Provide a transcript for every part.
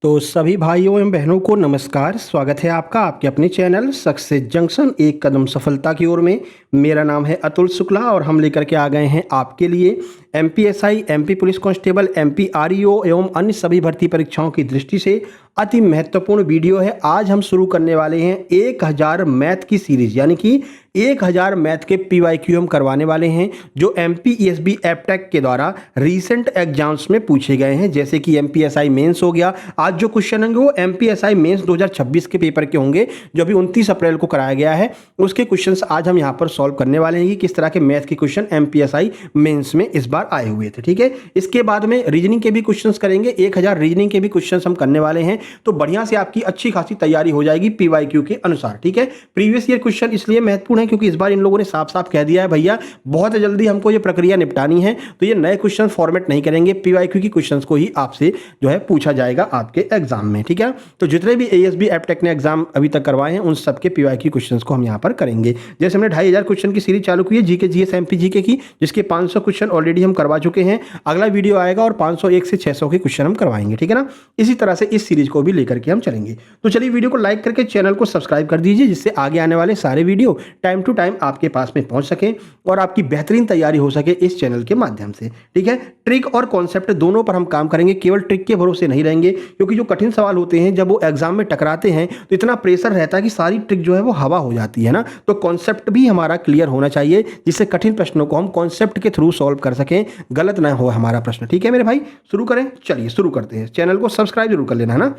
तो सभी भाइयों एवं बहनों को नमस्कार। स्वागत है आपका आपके अपने चैनल सक्सेस जंक्शन एक कदम सफलता की ओर में। मेरा नाम है अतुल शुक्ला और हम लेकर के आ गए हैं आपके लिए MPSI, MP police constable, MP REO एवं अन्य सभी भर्ती परीक्षाओं की दृष्टि से अति महत्वपूर्ण वीडियो है। आज हम शुरू करने वाले हैं 1000 मैथ की सीरीज, यानी कि 1000 मैथ के पीवाईक्यू हम करवाने वाले हैं जो एमपीईएसबी एपटेक के द्वारा रीसेंट एग्जाम्स में पूछे गए हैं, जैसे कि एमपीएसआई मेंस हो गया। आज जो क्वेश्चन होंगे वो एमपीएसआई मेंस 2026 के पेपर के होंगे जो अभी 29 अप्रैल को कराया गया है। उसके क्वेश्चंस आज हम यहाँ पर सॉल्व करने वाले हैं कि किस तरह के मैथ के क्वेश्चन एमपीएसआई मेंस में इस बार आए हुए थे। ठीक है, इसके बाद में रीजनिंग के भी क्वेश्चंस करेंगे। 1000 रीजनिंग के भी क्वेश्चंस हम करने वाले हैं, तो बढ़िया से आपकी अच्छी खासी तैयारी हो जाएगी पीवाईक्यू के अनुसार। ठीक है, प्रीवियस ईयर क्वेश्चन इसलिए महत्वपूर्ण है क्योंकि इस बार इन लोगों ने साफ साफ कह दिया है भैया बहुत जल्दी हमको ये प्रक्रिया निपटानी है, तो ये नए क्वेश्चन फॉर्मेट नहीं करेंगे, पीवाईक्यू की क्वेश्चंस को ही आपसे जो है पूछा जाएगा आपके एग्जाम में। ठीक है, तो जितने भी एएसबी एपटेक ने एग्जाम अभी तक करवाए हैं उन सबके पीवाईक्यू क्वेश्चंस को हम यहाँ पर करेंगे। जैसे हमने 2500 क्वेश्चन की सीरीज चालू की है जीके जीएस एमपी जीके की, जिसके 500 क्वेश्चन ऑलरेडी हम करवा चुके हैं। अगला वीडियो आएगा और 501 से 600 के क्वेश्चन हम करवाएंगे। ठीक है ना, इसी तरह से इस सीरीज को भी लेकर के हम चलेंगे। तो चलिए वीडियो को लाइक करके चैनल को सब्सक्राइब कर दीजिए, जिससे आगे आने वाले सारे वीडियो टाइम टू टाइम आपके पास में पहुंच सके और आपकी बेहतरीन तैयारी हो सके इस चैनल के माध्यम से। ठीक है, ट्रिक और कॉन्सेप्ट दोनों पर हम काम करेंगे, केवल ट्रिक के भरोसे नहीं रहेंगे, क्योंकि जो कठिन सवाल होते हैं जब वो एग्जाम में टकराते हैं तो इतना प्रेशर रहता है कि सारी ट्रिक जो है वो हवा हो जाती है ना। तो कॉन्सेप्ट भी हमारा क्लियर होना चाहिए, जिससे कठिन प्रश्नों को हम कॉन्सेप्ट के थ्रू सॉल्व कर सकें, गलत ना हो हमारा प्रश्न। ठीक है मेरे भाई, शुरू करें। चलिए शुरू करते हैं, चैनल को सब्सक्राइब जरूर कर लेना है ना।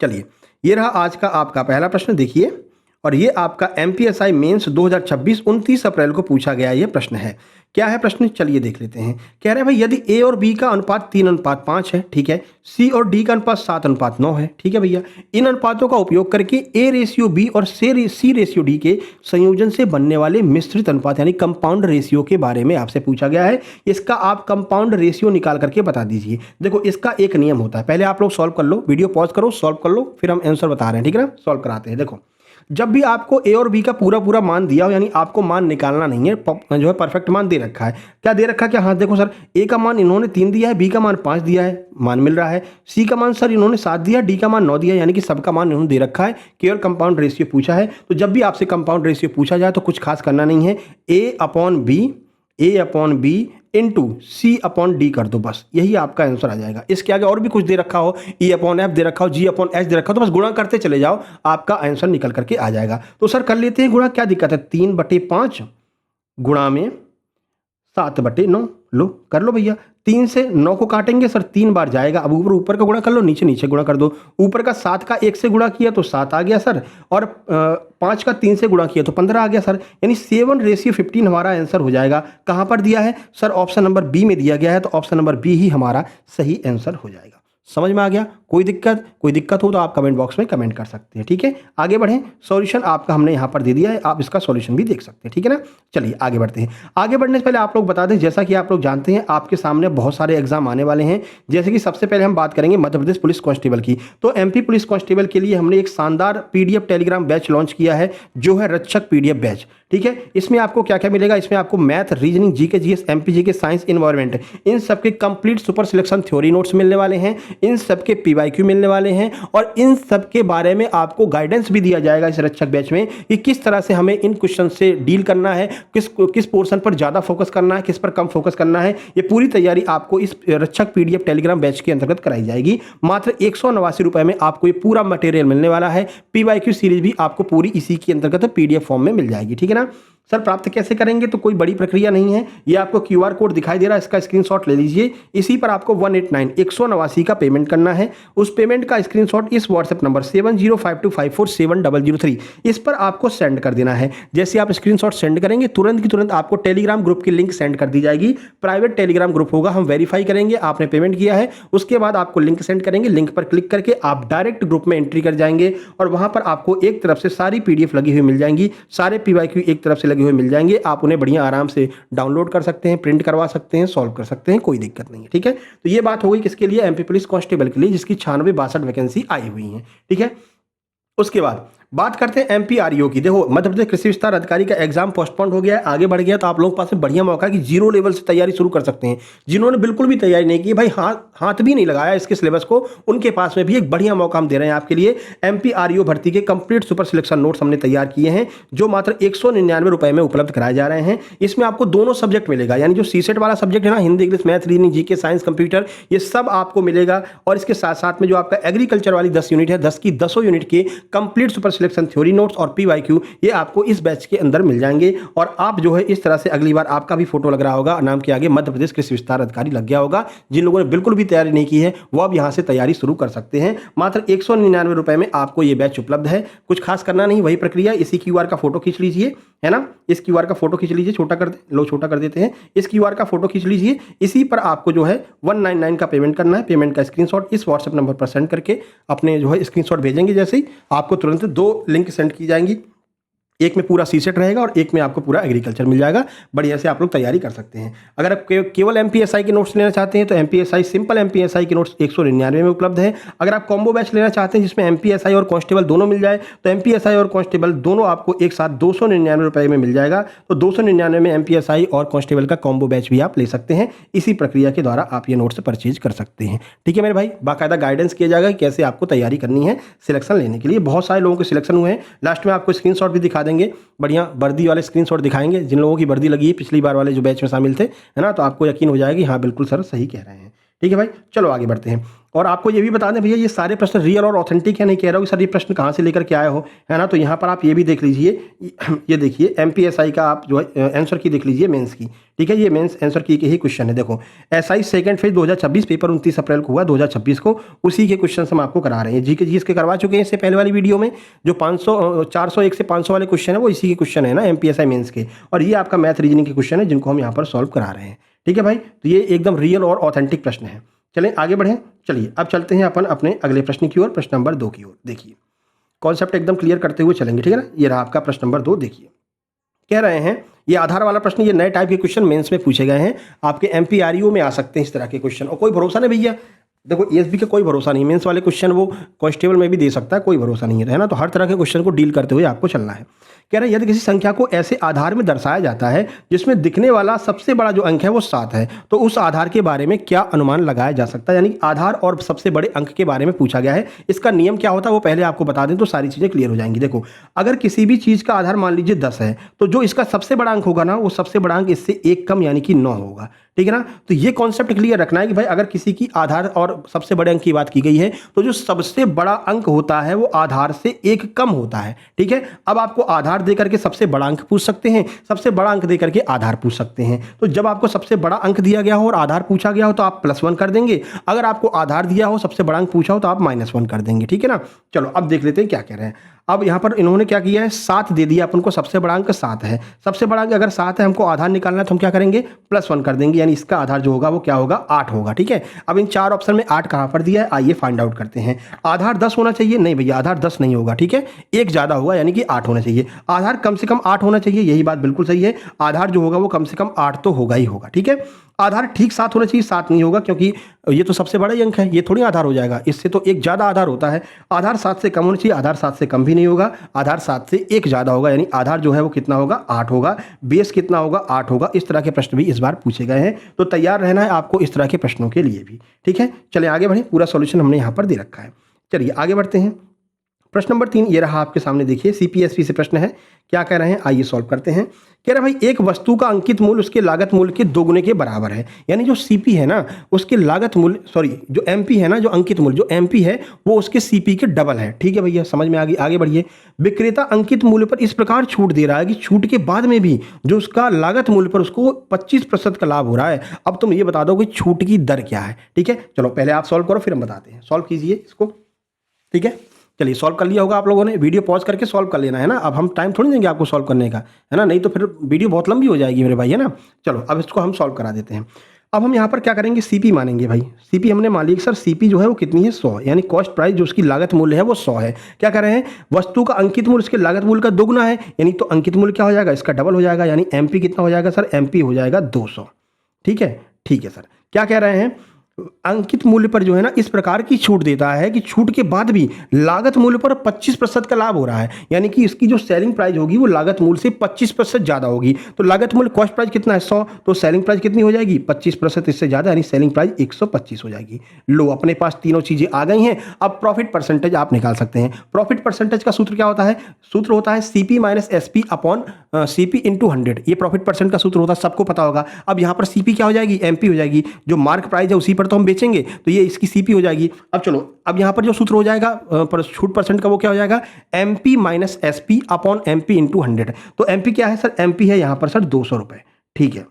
चलिए, ये रहा आज का आपका पहला प्रश्न, देखिए। और ये आपका एमपीएसआई मेंस 2026 29 अप्रैल को पूछा गया ये प्रश्न है। क्या है प्रश्न, चलिए देख लेते हैं। कह रहे हैं भाई यदि ए और बी का अनुपात 3:5 है, ठीक है, सी और डी का अनुपात 7:9 है, ठीक है भैया, इन अनुपातों का उपयोग करके ए रेशियो बी और सी रेशियो डी के संयोजन से बनने वाले मिश्रित अनुपात यानी कंपाउंड रेशियो के बारे में आपसे पूछा गया है। इसका आप कंपाउंड रेशियो निकाल करके बता दीजिए। देखो इसका एक नियम होता है, पहले आप लोग सॉल्व कर लो, वीडियो पॉज करो, सॉल्व कर लो, फिर हम आंसर बता रहे हैं। ठीक है ना, सॉल्व कराते हैं। देखो, जब भी आपको ए और बी का पूरा पूरा मान दिया हो, यानी आपको मान निकालना नहीं है, जो है परफेक्ट मान दे रखा है। क्या दे रखा है, क्या, हाँ देखो सर, ए का मान इन्होंने 3 दिया है, बी का मान 5 दिया है, मान मिल रहा है। सी का मान सर इन्होंने 7 दिया, डी का मान 9 दिया, यानी कि सबका मान इन्होंने दे रखा है। केवल कंपाउंड रेशियो पूछा है, तो जब भी आपसे कंपाउंड रेशियो पूछा जाए तो कुछ खास करना नहीं है, ए अपॉन बी इंटू सी अपॉन डी कर दो, बस यही आपका आंसर आ जाएगा। इसके आगे और भी कुछ दे रखा हो, ई अपॉन एफ दे रखा हो, जी अपॉन एच दे रखा हो, तो बस गुणा करते चले जाओ, आपका आंसर निकल करके आ जाएगा। तो सर कर लेते हैं गुणा, क्या दिक्कत है, 3/5 गुणा में 7/9, लो कर लो भैया। 3 से 9 को काटेंगे सर, 3 बार जाएगा। अब ऊपर का गुणा कर लो, नीचे गुणा कर दो। ऊपर का 7 का 1 से गुणा किया तो 7 आ गया सर, और 5 का 3 से गुणा किया तो 15 आ गया सर, यानी 7:15 हमारा आंसर हो जाएगा। कहाँ पर दिया है सर, ऑप्शन नंबर बी में दिया गया है, तो ऑप्शन नंबर बी ही हमारा सही आंसर हो जाएगा। समझ में आ गया? कोई दिक्कत हो तो आप कमेंट बॉक्स में कमेंट कर सकते हैं। ठीक है, आगे बढ़ें। सॉल्यूशन आपका हमने यहाँ पर दे दिया है, आप इसका सॉल्यूशन भी देख सकते हैं। ठीक है ना, चलिए आगे बढ़ते हैं। आगे बढ़ने से पहले आप लोग बता दें, जैसा कि आप लोग जानते हैं आपके सामने बहुत सारे एग्जाम आने वाले हैं। जैसे कि सबसे पहले हम बात करेंगे मध्य प्रदेश पुलिस कांस्टेबल की। तो एमपी पुलिस कांस्टेबल के लिए हमने एक शानदार पीडीएफ टेलीग्राम बैच लॉन्च किया है, जो है रक्षक पीडीएफ बैच। ठीक है, इसमें आपको क्या क्या मिलेगा, इसमें आपको math, reasoning, GK GS, MP GK, science, environment, इन सबके complete super selection theory notes मिलने वाले हैं, इन सबके पीवाईक्यू मिलने वाले हैं, और इन सब के बारे में आपको गाइडेंस भी दिया जाएगा इस रक्षक बैच में कि किस तरह से हमें इन क्वेश्चन से डील करना है, किस पोर्शन पर ज्यादा फोकस करना है, किस पर कम फोकस करना है। ये पूरी तैयारी आपको इस रक्षक पीडीएफ टेलीग्राम बैच के अंतर्गत कराई जाएगी। मात्र 189 रुपए में आपको ये पूरा मटेरियल मिलने वाला है। पीवाईक्यू सीरीज भी आपको पूरी इसी के अंतर्गत पीडीएफ फॉर्म में मिल जाएगी। ठीक है ना सर, प्राप्त कैसे करेंगे, तो कोई बड़ी प्रक्रिया नहीं है, ये आपको क्यूआर कोड दिखाई दे रहा है, इसका स्क्रीनशॉट ले लीजिए। इसी पर आपको 189 का पेमेंट करना है। उस पेमेंट का स्क्रीनशॉट इस व्हाट्सएप नंबर 7052547003 इस पर आपको सेंड कर देना है। जैसे आप स्क्रीनशॉट सेंड करेंगे, तुरंत की तुरंत आपको टेलीग्राम ग्रुप की लिंक सेंड कर दी जाएगी। प्राइवेट टेलीग्राम ग्रुप होगा, हम वेरीफाई करेंगे आपने पेमेंट किया है, उसके बाद आपको लिंक सेंड करेंगे। लिंक पर क्लिक करके आप डायरेक्ट ग्रुप में एंट्री कर जाएंगे, और वहां पर आपको एक तरफ से सारी पीडीएफ लगी हुई मिल जाएंगी, सारे पीवाईक्यू एक तरफ से लगे हुए मिल जाएंगे। आप उन्हें बढ़िया आराम से डाउनलोड कर सकते हैं, प्रिंट करवा सकते हैं, सॉल्व कर सकते हैं, कोई दिक्कत नहीं है। ठीक है, तो ये बात हो गई किसके लिए, एमपी पुलिस कांस्टेबल के लिए, जिसकी 96-62 वैकेंसी आई हुई है। ठीक है, उसके बाद बात करते हैं एमपीआरईओ की। देखो मध्य प्रदेश कृषि विस्तार अधिकारी का एग्जाम पोस्टपोन हो गया है, आगे बढ़ गया, तो आप लोगों के पास में बढ़िया मौका है कि जीरो लेवल से तैयारी शुरू कर सकते हैं। जिन्होंने बिल्कुल भी तैयारी नहीं की भाई, हाथ भी नहीं लगाया इसके सिलेबस को, उनके पास में भी एक बढ़िया मौका हम दे रहे हैं आपके लिए। एमपीआरईओ भर्ती के कंप्लीट सुपर सिलेक्शन नोट्स हमने तैयार किए हैं जो मात्र 199 रुपए में उपलब्ध कराए जा रहे हैं। इसमें आपको दोनों सब्जेक्ट मिलेगा, यानी जो सीसेट वाला सब्जेक्ट है ना, Hindi English math reasoning GK science computer, ये सब आपको मिलेगा। और इसके साथ साथ में जो आपका एग्रीकल्चर वाली 10 यूनिट है, 10 की 10 यूनिट के complete super selection theory notes और पीवाईक्यू ये आपको इस बैच के अंदर मिल जाएंगे। और आप जो है इस तरह से अगली बार आपका भी फोटो लग रहा होगा, नाम के आगे मध्य प्रदेश कृषि विस्तार अधिकारी लग गया होगा। जिन लोगों ने बिल्कुल भी तैयारी नहीं की है वो अब यहां से तैयारी शुरू कर सकते हैं। मात्र 199 रुपए में आपको ये बैच उपलब्ध है। कुछ खास करना नहीं, वही प्रक्रिया। इसी क्यूआर का फोटो खींच लीजिए, है ना, इस क्यूआर का फोटो खींच लीजिए, छोटा कर लो, छोटा कर देते हैं। इस क्यूआर का फोटो खींच लीजिए, इसी पर आपको जो है 199 का पेमेंट करना है। पेमेंट का स्क्रीनशॉट इस व्हाट्सएप नंबर पर सेंड करके अपने जो है स्क्रीनशॉट भेजेंगे, जैसे ही आपको तुरंत 2 लिंक सेंड की जाएंगी। एक में पूरा सीसेट रहेगा और एक में आपको पूरा एग्रीकल्चर मिल जाएगा। बढ़िया से आप लोग तैयारी कर सकते हैं। अगर आप केवल एमपीएसआई के नोट्स लेना चाहते हैं तो एमपीएसआई सिंपल एमपीएसआई के नोट्स 199 में उपलब्ध है। अगर आप कॉम्बो बैच लेना चाहते हैं जिसमें एमपीएसआई और कांस्टेबल दोनों मिल जाए तो एमपीएसआई और कांस्टेबल दोनों आपको एक साथ 299 रुपए में मिल जाएगा। तो 299 में एमपीएसआई और कांस्टेबल का कॉम्बो बैच भी आप ले सकते हैं। इसी प्रक्रिया के द्वारा आप ये नोट्स परचेज कर सकते हैं। ठीक है मेरे भाई, बाकायदा गाइडेंस किया जाएगा कि कैसे आपको तैयारी करनी है सिलेक्शन लेने के लिए। बहुत सारे लोगों के सिलेक्शन हुए हैं, लास्ट में आपको स्क्रीनशॉट भी दिखा देंगे, बढ़िया वर्दी वाले स्क्रीनशॉट दिखाएंगे। जिन लोगों की वर्दी लगी है पिछली बार वाले जो बैच में शामिल थे, है ना, तो आपको यकीन हो जाएगा कि हाँ बिल्कुल सर सही कह रहे हैं। ठीक है भाई, चलो आगे बढ़ते हैं। और आपको ये भी बता दें भैया, ये सारे प्रश्न रियल और ऑथेंटिक है। नहीं कह रहा हूँ कि सर ये प्रश्न कहाँ से लेकर के आए हो, है ना, तो यहाँ पर आप ये भी देख लीजिए। ये देखिए एमपीएसआई का आप जो है आंसर की देख लीजिए, मेंस की। ठीक है, ये मेंस आंसर की के ही क्वेश्चन है। देखो एसआई सेकंड फेज 2026 पेपर 29 अप्रैल को हुआ 2026 को, उसी के क्वेश्चन हम आपको करा रहे हैं। जी के जी इसके करवा चुके हैं इससे पहले वाली वीडियो में। जो 401 से 500 वाले क्वेश्चन है वो इसी के क्वेश्चन है ना, एमपीएसआई मेंस के। और ये आपका मैथ रीजनिंग के क्वेश्चन है जिनको हम यहाँ पर सॉल्व करा रहे हैं। ठीक है भाई, तो ये एकदम रियल और ऑथेंटिक प्रश्न है। चलें आगे बढ़ें। चलिए अब चलते हैं अपन अपने अगले प्रश्न की ओर, प्रश्न नंबर 2 की ओर। देखिए कॉन्सेप्ट एकदम क्लियर करते हुए चलेंगे, ठीक है ना। ये रहा आपका प्रश्न नंबर 2। देखिए कह रहे हैं, ये आधार वाला प्रश्न, ये नए टाइप के क्वेश्चन मेंस में पूछे गए हैं। आपके एमपीआरईओ में आ सकते हैं इस तरह के क्वेश्चन, और कोई भरोसा नहीं भैया। देखो ईएसबी का कोई भरोसा नहीं, मेंस वाले क्वेश्चन वो कांस्टेबल में भी दे सकता है, कोई भरोसा नहीं है ना। तो हर तरह के क्वेश्चन को डील करते हुए आपको चलना है। कह रहे हैं यदि किसी संख्या को ऐसे आधार में दर्शाया जाता है जिसमें दिखने वाला सबसे बड़ा जो अंक है वो 7 है, तो उस आधार के बारे में क्या अनुमान लगाया जा सकता है। यानी आधार और सबसे बड़े अंक के बारे में पूछा गया है। इसका नियम क्या होता है वो पहले आपको बता दें तो सारी चीजें क्लियर हो जाएंगी। देखो अगर किसी भी चीज का आधार मान लीजिए 10 है, तो जो इसका सबसे बड़ा अंक होगा ना, वो सबसे बड़ा अंक इससे 1 कम यानी कि 9 होगा। ठीक है ना। तो ये कॉन्सेप्ट क्लियर रखना है कि भाई अगर किसी की आधार और सबसे बड़े अंक की बात की गई है तो जो सबसे बड़ा अंक होता है वो आधार से 1 कम होता है। ठीक है, अब आपको आधार देकर के सबसे बड़ा अंक पूछ सकते हैं, सबसे बड़ा अंक देकर के आधार पूछ सकते हैं। तो जब आपको सबसे बड़ा अंक दिया गया हो और आधार पूछा गया हो तो आप +1 कर देंगे। अगर आपको आधार दिया हो सबसे बड़ा अंक पूछा हो तो आप -1 कर देंगे। ठीक है ना। चलो अब देख लेते हैं क्या कह रहे हैं। अब यहाँ पर इन्होंने क्या किया है, 7 दे दिया अपन को, सबसे बड़ा अंक 7 है। सबसे बड़ा अंक अगर 7 है, हमको आधार निकालना है तो हम क्या करेंगे, +1 कर देंगे, यानी इसका आधार जो होगा वो क्या होगा, 8 होगा। ठीक है, अब इन 4 ऑप्शन में 8 कहाँ पर दिया है, आइए फाइंड आउट करते हैं। आधार 10 होना चाहिए, नहीं भैया आधार 10 नहीं होगा। ठीक है, एक ज़्यादा होगा यानी कि 8 होना चाहिए। आधार कम से कम 8 होना चाहिए, यही बात बिल्कुल सही है। आधार जो होगा वो कम से कम 8 तो होगा ही होगा। ठीक है, आधार ठीक 7 होना चाहिए, 7 नहीं होगा क्योंकि ये तो सबसे बड़ा ही अंक है, ये थोड़ी आधार हो जाएगा, इससे तो एक ज़्यादा आधार होता है। आधार 7 से कम होना चाहिए, आधार 7 से कम भी नहीं होगा, आधार 7 से 1 ज़्यादा होगा, यानी आधार जो है वो कितना होगा, 8 होगा। बेस कितना होगा, 8 होगा। इस तरह के प्रश्न भी इस बार पूछे गए हैं, तो तैयार रहना है आपको इस तरह के प्रश्नों के लिए भी। ठीक है, चलिए आगे बढ़ें, पूरा सॉल्यूशन हमने यहाँ पर दे रखा है। चलिए आगे बढ़ते हैं। प्रश्न नंबर 3 ये रहा आपके सामने, देखिए सीपीएसपी से प्रश्न है। क्या कह रहे हैं, आइए सॉल्व करते हैं। कह रहे भाई एक वस्तु का अंकित मूल्य उसके लागत मूल्य के 2 गुने के बराबर है। यानी जो सीपी है ना उसके लागत मूल्य, सॉरी जो एमपी है ना, जो अंकित मूल्य जो एमपी है वो उसके सीपी के डबल है। ठीक है भैया, समझ में आ गई। आगे बढ़िए। विक्रेता अंकित मूल्य पर इस प्रकार छूट दे रहा है कि छूट के बाद में भी जो उसका लागत मूल्य पर उसको 25% का लाभ हो रहा है। अब तुम ये बता दो कि छूट की दर क्या है। ठीक है, चलो पहले आप सॉल्व करो फिर हम बताते हैं। सॉल्व कीजिए इसको। ठीक है, चलिए सॉल्व कर लिया होगा आप लोगों ने, वीडियो पॉज करके सॉल्व कर लेना है ना। अब हम टाइम थोड़ी देंगे आपको सॉल्व करने का, है ना, नहीं तो फिर वीडियो बहुत लंबी हो जाएगी मेरे भाई, है ना। चलो अब इसको हम सॉल्व करा देते हैं। अब हम यहाँ पर क्या करेंगे, सीपी मानेंगे भाई। सीपी हमने मान लिया कि सर सीपी जो है वो कितनी है, 100, यानी कॉस्ट प्राइस जो उसकी लागत मूल्य है वो 100 है। क्या कह रहे हैं, वस्तु का अंकित मूल्य उसके लागत मूल्य का 2 गुना है, यानी तो अंकित मूल्य क्या हो जाएगा, इसका डबल हो जाएगा। यानी एमपी कितना हो जाएगा सर, एमपी हो जाएगा 200। ठीक है, ठीक है सर। क्या कह रहे हैं, अंकित मूल्य पर जो है ना इस प्रकार की छूट देता है कि छूट के बाद भी लागत मूल्य पर 25% का लाभ हो रहा है, यानी कि इसकी जो सेलिंग प्राइस होगी वो लागत मूल्य से 25% ज़्यादा होगी। तो लागत मूल्य कॉस्ट प्राइस कितना है 100, तो सेलिंग प्राइस कितनी हो जाएगी 25% इससे ज़्यादा, यानी सेलिंग प्राइस 125 हो जाएगी। लो अपने पास तीनों चीज़ें आ गई हैं। अब प्रॉफिट परसेंटेज आप निकाल सकते हैं। प्रॉफिट परसेंटेज का सूत्र क्या होता है? सूत्र होता है CP minus SP upon CP into 100। ये प्रॉफिट परसेंट का सूत्र होता है, सबको पता होगा। अब यहाँ पर CP क्या हो जाएगी? MP हो जाएगी। जो मार्क प्राइस है उसी पर तो हम बेचेंगे, तो ये इसकी CP हो जाएगी। अब चलो, अब यहाँ पर जो सूत्र हो जाएगा पर छूट परसेंट का वो क्या हो जाएगा? MP minus SP upon MP into 100। तो MP क्या है सर? MP है यहाँ पर सर 200 रुपये, ठीक है।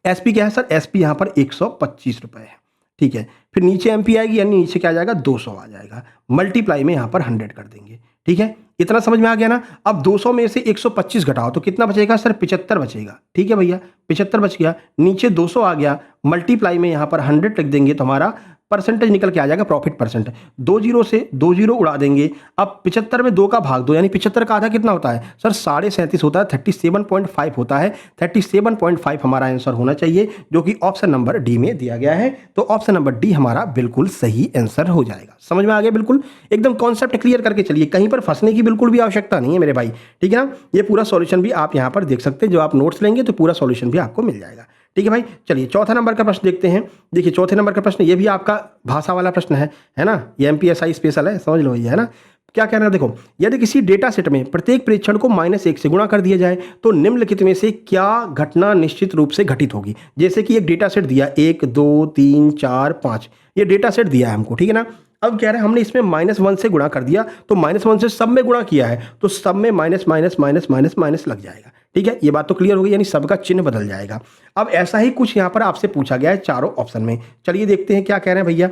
SP क्या है सर? SP यहाँ पर 125 रुपये है, ठीक है। फिर नीचे MP आएगी, यानी नीचे क्या आ जाएगा? 200 आ जाएगा। मल्टीप्लाई में यहाँ पर 100 कर देंगे, ठीक है। इतना समझ में आ गया ना? अब 200 में से 125 घटाओ तो कितना बचेगा सर? 75 बचेगा, ठीक है भैया। 75 बच गया, नीचे 200 आ गया, मल्टीप्लाई में यहाँ पर 100 लिख देंगे तो हमारा परसेंटेज निकल के आ जाएगा प्रॉफिट परसेंट। 2 जीरो से 2 जीरो उड़ा देंगे। अब 75 में 2 का भाग दो, यानी 75 का आधा कितना होता है सर? 37.5 होता है, 37.5 होता है। 37.5 हमारा आंसर होना चाहिए, जो कि ऑप्शन नंबर डी में दिया गया है। तो ऑप्शन नंबर डी हमारा बिल्कुल सही आंसर हो जाएगा। समझ में आ गया? बिल्कुल एकदम कॉन्सेप्ट क्लियर करके चलिए, कहीं पर फंसने की बिल्कुल भी आवश्यकता नहीं है मेरे भाई, ठीक है ना। ये पूरा सॉल्यूशन भी आप यहाँ पर देख सकते हैं, जो आप नोट्स लेंगे तो पूरा सॉल्यूशन भी आपको मिल जाएगा, ठीक है भाई। चलिए चौथा नंबर का प्रश्न देखते हैं। देखिए चौथे नंबर का प्रश्न ये भी आपका भाषा वाला प्रश्न है ना। ये MPSI स्पेशल है, समझ लो ये, है ना। क्या कहना है देखो, यदि किसी डेटा सेट में प्रत्येक प्रेक्षण को -1 से गुणा कर दिया जाए तो निम्नलिखित में से क्या घटना निश्चित रूप से घटित होगी। जैसे कि एक डेटा सेट दिया 1 2 3 4 5, ये डेटा सेट दिया है हमको, ठीक है ना। अब कह रहे हैं हमने इसमें -1 से गुणा कर दिया, तो -1 से सब में गुणा किया है तो सब में minus minus minus minus minus लग जाएगा, ठीक है। ये बात तो क्लियर हो गई, यानी सबका चिन्ह बदल जाएगा। अब ऐसा ही कुछ यहाँ पर आपसे पूछा गया है चारों ऑप्शन में। चलिए देखते हैं क्या कह रहे हैं भैया।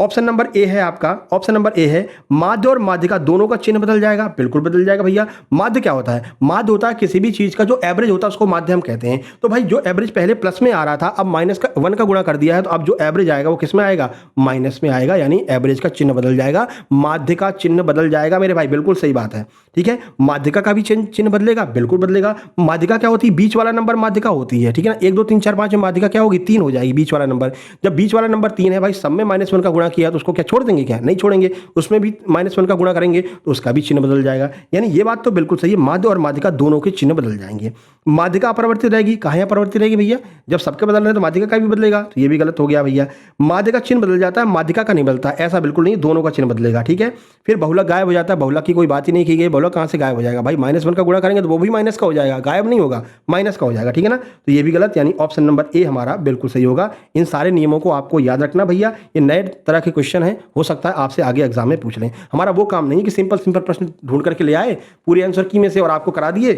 ऑप्शन नंबर ए है आपका, ऑप्शन नंबर ए है माध्य और माध्यिका दोनों का चिन्ह बदल जाएगा। बिल्कुल बदल जाएगा भैया। माध्य क्या होता है? माध्य होता है किसी भी चीज का जो एवरेज होता है उसको माध्य हम कहते हैं। तो भाई जो एवरेज पहले प्लस में आ रहा था, अब -1 का गुणा कर दिया है, तो अब जो एवरेज आएगा वो किस में आएगा? माइनस में आएगा, यानी एवरेज का चिन्ह बदल जाएगा, माध्य का चिन्ह बदल जाएगा मेरे भाई। बिल्कुल सही बात है, ठीक है। माध्यिका का भी चिन्ह बदलेगा, बिल्कुल बदलेगा। माध्यिका क्या होती है? बीच वाला नंबर माध्यिका होती है, ठीक है ना। 1 2 3 4 5 में माध्यिका क्या होगी? 3 हो जाएगी, बीच वाला नंबर। जब बीच वाला नंबर 3 है भाई, सब में -1 का गुणा किया तो उसको क्या छोड़ देंगे? क्या नहीं छोड़ेंगे, उसमें भी -1 का गुणा करेंगे तो उसका भी चिन्ह बदल जाएगा। यानी ये बात तो बिल्कुल सही है, माध्य और माध्यिका दोनों के चिन्ह बदल जाएंगे। माध्यिका अपरिवर्तित रहेगी। कहाँ अपरिवर्तित रहेगी भैया? जब सबके बदल रहे हैं तो माध्यिका का भी बदलेगा, तो ये भी गलत हो गया भैया। माध्यिका चिन्ह बदल जाता है, माध्यिका का नहीं बदलता, ऐसा बिल्कुल नहीं, दोनों का चिन्ह बदलेगा, ठीक है। फिर बहुलक गायब हो जाता है, बहुलक की कोई बात ही नहीं की गई, बहुलक कहाँ से गायब हो जाएगा भाई? -1 का गुणा करेंगे तो वो भी माइनस का हो जाएगा, गायब नहीं होगा, माइनस का हो जाएगा, ठीक है ना। तो ये भी गलत, यानी ऑप्शन नंबर ए हमारा बिल्कुल सही होगा। इन सारे नियमों को आपको याद रखना भैया, ये नए तरह के क्वेश्चन है, हो सकता है आपसे आगे एग्जाम में पूछ लें। हमारा वो काम नहीं कि सिंपल सिंपल प्रश्न ढूंढ करके ले आए पूरे आंसर की में से और आपको करा दिए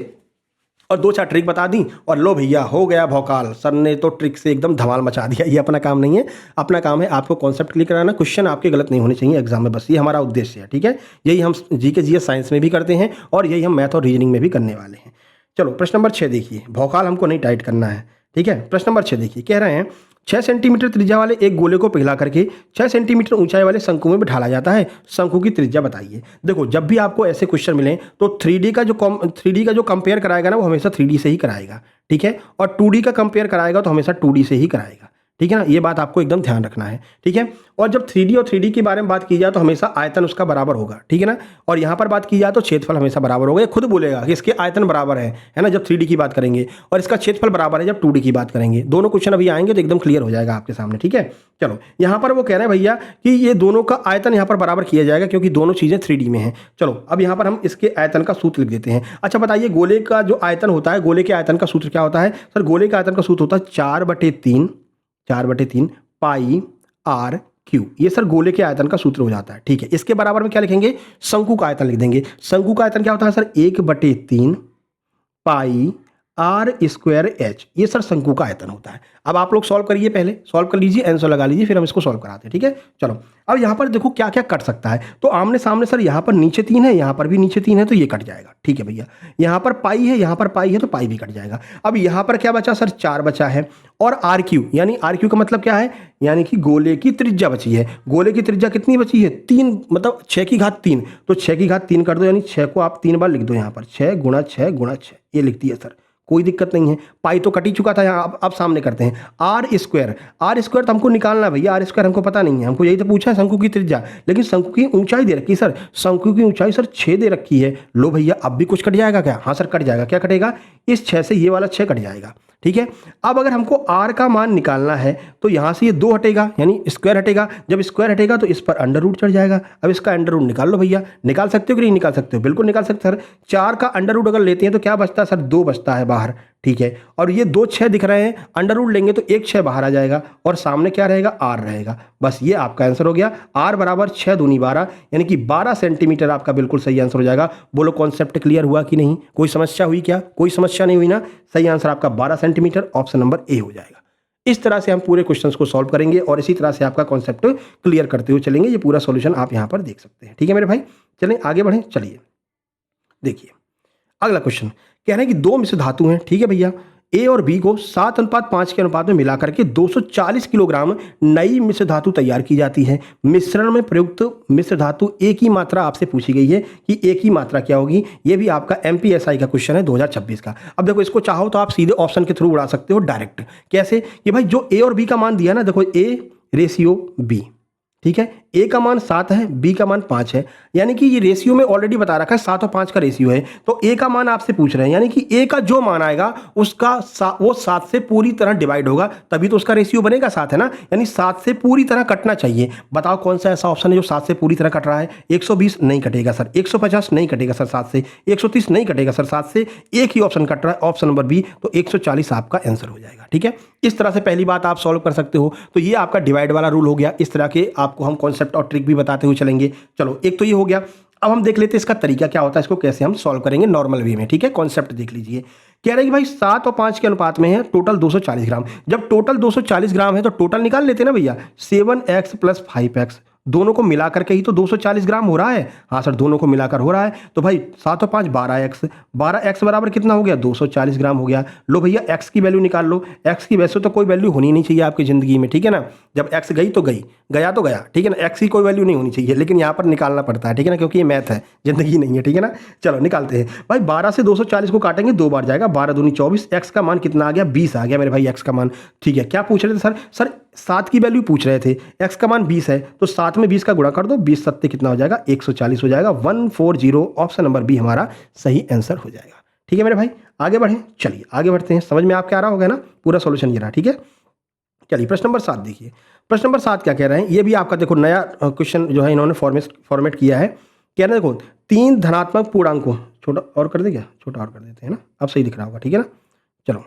और 2-4 ट्रिक बता दी और लो भैया हो गया भौकाल, सर ने तो ट्रिक से एकदम धमाल मचा दिया। ये अपना काम नहीं है। अपना काम है आपको कॉन्सेप्ट क्लियर कराना, क्वेश्चन आपके गलत नहीं होने चाहिए एग्जाम में, बस ये हमारा उद्देश्य है, ठीक है। यही हम GK GS साइंस में भी करते हैं और यही हम मैथ और रीजनिंग में भी करने वाले हैं। चलो प्रश्न नंबर 6 देखिए, भौकाल हमको नहीं टाइट करना है, ठीक है। प्रश्न नंबर 6 देखिए, कह रहे हैं 6 सेंटीमीटर त्रिज्या वाले एक गोले को पिघला करके 6 सेंटीमीटर ऊंचाई वाले शंकु में ढाला जाता है, शंकु की त्रिज्या बताइए। देखो जब भी आपको ऐसे क्वेश्चन मिलें तो 3D का जो कंपेयर कराएगा ना वो हमेशा 3D से ही कराएगा, ठीक है। और 2D का कंपेयर कराएगा तो हमेशा 2D से ही कराएगा, ठीक है ना। ये बात आपको एकदम ध्यान रखना है, ठीक है। और जब 3D और 3D के बारे में बात की जाए तो हमेशा आयतन उसका बराबर होगा, ठीक है ना। और यहाँ पर बात की जाए तो क्षेत्रफल हमेशा बराबर होगा। ये खुद बोलेगा कि इसके आयतन बराबर है ना, जब 3D की बात करेंगे, और इसका क्षेत्रफल बराबर है जब 2D की बात करेंगे। दोनों क्वेश्चन अभी आएंगे तो एकदम क्लियर हो जाएगा आपके सामने, ठीक है। चलो यहाँ पर वो कह रहे हैं भैया कि ये दोनों का आयतन यहाँ पर बराबर किया जाएगा क्योंकि दोनों चीज़ें 3D में हैं। चलो अब यहाँ पर हम इसके आयतन का सूत्र लिख देते हैं। अच्छा बताइए, गोले का जो आयतन होता है, गोले के आयतन का सूत्र क्या होता है सर? गोले के आयतन का सूत्र होता है 4/3 पाई r क्यू। ये सर गोले के आयतन का सूत्र हो जाता है, ठीक है। इसके बराबर में क्या लिखेंगे? शंकु का आयतन लिख देंगे। शंकु का आयतन क्या होता है सर? 1/3 पाई r²h। ये सर शंकु का आयतन होता है। अब आप लोग सॉल्व करिए, पहले सॉल्व कर लीजिए, आंसर लगा लीजिए, फिर हम इसको सॉल्व कराते हैं, ठीक है। चलो अब यहाँ पर देखो क्या क्या कट सकता है। तो आमने सामने सर यहाँ पर नीचे 3 है, यहाँ पर भी नीचे 3 है, तो ये कट जाएगा, ठीक है भैया। यहाँ पर पाई है, यहाँ पर पाई है, तो पाई भी कट जाएगा। अब यहाँ पर क्या बचा सर? 4 बचा है। और RQ, यानी RQ का मतलब क्या है? यानी कि गोले की त्रिज्या बची है। गोले की त्रिज्या कितनी बची है? 3, मतलब 6 की घात 3। तो 6 की घात 3 कर दो, यानी 6 को आप 3 बार लिख दो यहाँ पर, 6 × 6 × 6 ये लिख दिया सर। कोई दिक्कत नहीं है। पाई तो कट ही चुका था यहाँ, अब सामने करते हैं। आर स्क्वायर तो हमको निकालना है भैया, आर स्क्वायर हमको पता नहीं है, हमको यही तो पूछा है शंकु की त्रिज्या, लेकिन शंकु की ऊंचाई दे रखी है सर, शंकु की ऊंचाई सर 6 दे रखी है। लो भैया अब भी कुछ कट जाएगा क्या? हाँ सर कट जाएगा। क्या कटेगा? इस 6 से ये वाला 6 कट जाएगा, ठीक है। अब अगर हमको आर का मान निकालना है तो यहाँ से ये 2 हटेगा, यानी स्क्वायर हटेगा। जब स्क्वायर हटेगा तो इस पर अंडर रूट चढ़ जाएगा। अब इसका अंडर रूट निकाल लो भैया। निकाल सकते हो कि नहीं निकाल सकते हो? बिल्कुल निकाल सकते हो सर। 4 का अंडर रूट अगर लेते हैं तो क्या बचता है सर? 2 बचता है बाहर, ठीक है। और ये 2 6 दिख रहे हैं, अंडर रूट लेंगे तो 1 6 बाहर आ जाएगा और सामने क्या रहेगा? आर रहेगा। बस ये आपका आंसर हो गया। आर बराबर 6 दूनी 12, यानी कि 12 सेंटीमीटर आपका बिल्कुल सही आंसर हो जाएगा। बोलो कॉन्सेप्ट क्लियर हुआ कि नहीं? कोई समस्या हुई क्या? कोई समस्या नहीं हुई ना? सही आंसर आपका 12 सेंटीमीटर, ऑप्शन नंबर ए हो जाएगा। इस तरह से हम पूरे क्वेश्चंस को सॉल्व करेंगे और इसी तरह से आपका कॉन्सेप्ट क्लियर करते हुए चलेंगे। ये पूरा सॉल्यूशन आप यहाँ पर देख सकते हैं, ठीक है मेरे भाई। चलें आगे बढ़ें। चलिए देखिए अगला क्वेश्चन कह रहे हैं कि 2 मिश्र धातु हैं, ठीक है भैया। ए और बी को 7:5 के अनुपात में मिलाकर के 240 किलोग्राम नई मिश्र धातु तैयार की जाती है। मिश्रण में प्रयुक्त मिश्र धातु ए की मात्रा आपसे पूछी गई है कि ए की मात्रा क्या होगी। ये भी आपका एमपीएसआई का क्वेश्चन है 2026 का। अब देखो इसको चाहो तो आप सीधे ऑप्शन के थ्रू उड़ा सकते हो डायरेक्ट। कैसे? कि भाई जो ए और बी का मान दिया ना, देखो ए रेशियो बी, ठीक है। ए का मान 7 है, बी का मान 5 है, यानी कि ये रेशियो में ऑलरेडी बता रखा है 7 और 5 का रेशियो है। तो ए का मान आपसे पूछ रहे हैं, यानी कि ए का जो मान आएगा उसका वो 7 से पूरी तरह डिवाइड होगा, तभी तो उसका रेशियो बनेगा 7, है ना। यानी 7 से पूरी तरह कटना चाहिए। बताओ कौन सा ऐसा ऑप्शन है जो 7 से पूरी तरह कट रहा है? 120 नहीं कटेगा सर, 150 नहीं कटेगा सर 7 से, 130 नहीं कटेगा सर 7 से, एक ही ऑप्शन कट रहा है, ऑप्शन नंबर बी। तो 140 आपका आंसर हो जाएगा, ठीक है। इस तरह से पहली बात आप सॉल्व कर सकते हो। तो ये आपका डिवाइड वाला रूल हो गया। इस तरह के आपको हम कॉन्सेप्ट और ट्रिक भी बताते हुए चलेंगे। चलो एक तो ये हो गया। अब हम देख लेते हैं इसका तरीका क्या होता है, इसको कैसे हम सॉल्व करेंगे नॉर्मल वे में, ठीक है। कॉन्सेप्ट देख लीजिए। कह रहे हैं कि भाई 7 और 5 के अनुपात में है, टोटल 240 ग्राम। जब टोटल 240 ग्राम है तो टोटल निकाल लेते हैं ना भैया। 7x + 5x दोनों को मिलाकर के ही तो 240 ग्राम हो रहा है। हाँ सर दोनों को मिलाकर हो रहा है। तो भाई 7 और 5 12x, 12x बराबर कितना हो गया? 240 ग्राम हो गया। लो भैया x की वैल्यू निकाल लो। x की वैसे तो कोई वैल्यू होनी नहीं चाहिए आपकी ज़िंदगी में, ठीक है ना। जब x गई तो गई, गया तो गया, ठीक है ना। x की कोई वैल्यू नहीं होनी चाहिए, लेकिन यहाँ पर निकालना पड़ता है, ठीक है ना, क्योंकि ये मैथ है, ज़िंदगी नहीं है, ठीक है ना। चलो निकालते हैं भाई। 12 से 240 को काटेंगे 2 बार जाएगा, 12 दूनी 24। x का मान कितना आ गया? 20 आ गया मेरे भाई x का मान, ठीक है। क्या पूछ रहे थे सर? सर 7 की वैल्यू पूछ रहे थे, x का मान 20 है तो 7 में 20 का गुणा कर दो, 20 सत्ते कितना हो जाएगा? 140 हो जाएगा। 140 ऑप्शन नंबर बी हमारा सही आंसर हो जाएगा, ठीक है मेरे भाई। आगे बढ़ें। चलिए आगे बढ़ते हैं। समझ में आपके आ रहा होगा ना पूरा सॉल्यूशन ये रहा, ठीक है। चलिए प्रश्न नंबर 7 देखिए। प्रश्न नंबर 7 क्या कह रहे हैं? ये भी आपका देखो नया क्वेश्चन जो है इन्होंने फॉर्मेट किया है। कह रहे हैं देखो 3 धनात्मक पूर्णांकों, छोटा और कर दे क्या? छोटा और कर देते हैं ना, अब सही दिख रहा होगा, ठीक है ना। चलो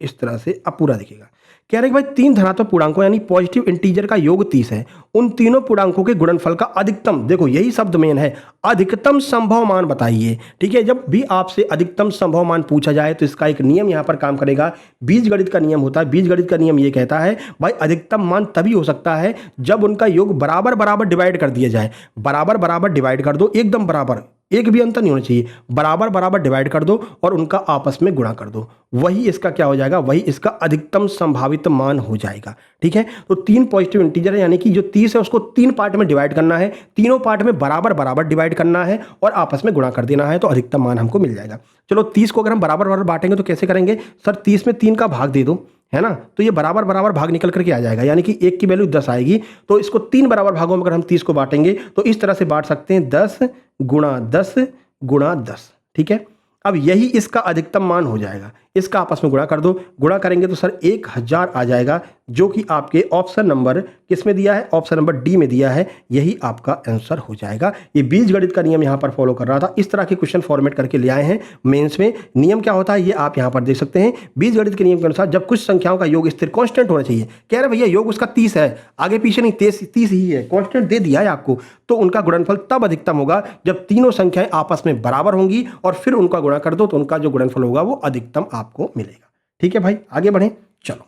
इस तरह से अब पूरा दिखेगा। कह रहे हैं कि भाई 3 धनात्मक पूर्णांकों यानी पॉजिटिव इंटीजर का योग 30 है। उन तीनों पूर्णांकों के गुणनफल का अधिकतम, देखो यही शब्द मेन है, अधिकतम संभव मान बताइए, ठीक है। जब भी आपसे अधिकतम संभव मान पूछा जाए तो इसका एक नियम यहां पर काम करेगा। बीजगणित का नियम होता है। बीजगणित का नियम ये कहता है भाई अधिकतम मान तभी हो सकता है जब उनका योग बराबर बराबर डिवाइड कर दिया जाए। बराबर बराबर डिवाइड कर दो, एकदम बराबर, एक भी अंतर नहीं होना चाहिए, बराबर बराबर डिवाइड कर दो और उनका आपस में गुणा कर दो, वही इसका क्या हो जाएगा? वही इसका अधिकतम संभावित मान हो जाएगा, ठीक है। तो 3 पॉजिटिव इंटीजर है, यानी कि जो 30 है उसको 3 पार्ट में डिवाइड करना है, तीनों पार्ट में बराबर बराबर डिवाइड करना है और आपस में गुणा कर देना है, तो अधिकतम मान हमको मिल जाएगा। चलो 30 को अगर हम बराबर बराबर बांटेंगे तो कैसे करेंगे सर? 30 में 3 का भाग दे दो, है ना, तो ये बराबर बराबर भाग निकल करके आ जाएगा, यानी कि 1 की वैल्यू 10 आएगी। तो इसको 3 बराबर भागों में अगर हम 30 को बांटेंगे तो इस तरह से बांट सकते हैं 10 गुणा 10 गुणा 10, ठीक है। अब यही इसका अधिकतम मान हो जाएगा। इसका आपस में गुणा कर दो, गुणा करेंगे तो सर 1000 आ जाएगा, जो कि आपके ऑप्शन नंबर किस में दिया है? ऑप्शन नंबर डी में दिया है। यही आपका आंसर हो जाएगा। ये बीजगणित का नियम यहाँ पर फॉलो कर रहा था। इस तरह के क्वेश्चन फॉर्मेट करके ले आए हैं मेंस में। नियम क्या होता है ये आप यहाँ पर देख सकते हैं। बीजगणित के नियम के अनुसार जब कुछ संख्याओं का योग स्थिर कांस्टेंट होना चाहिए, कह रहे भैया योग उसका 30 है, आगे पीछे नहीं, 30 ही है, कांस्टेंट दे दिया है आपको, तो उनका गुणनफल तब अधिकतम होगा जब तीनों संख्याएं आपस में बराबर होंगी और फिर उनका गुणा कर दो तो उनका जो गुणनफल होगा वो अधिकतम आपको मिलेगा, ठीक है भाई। आगे बढ़ें। चलो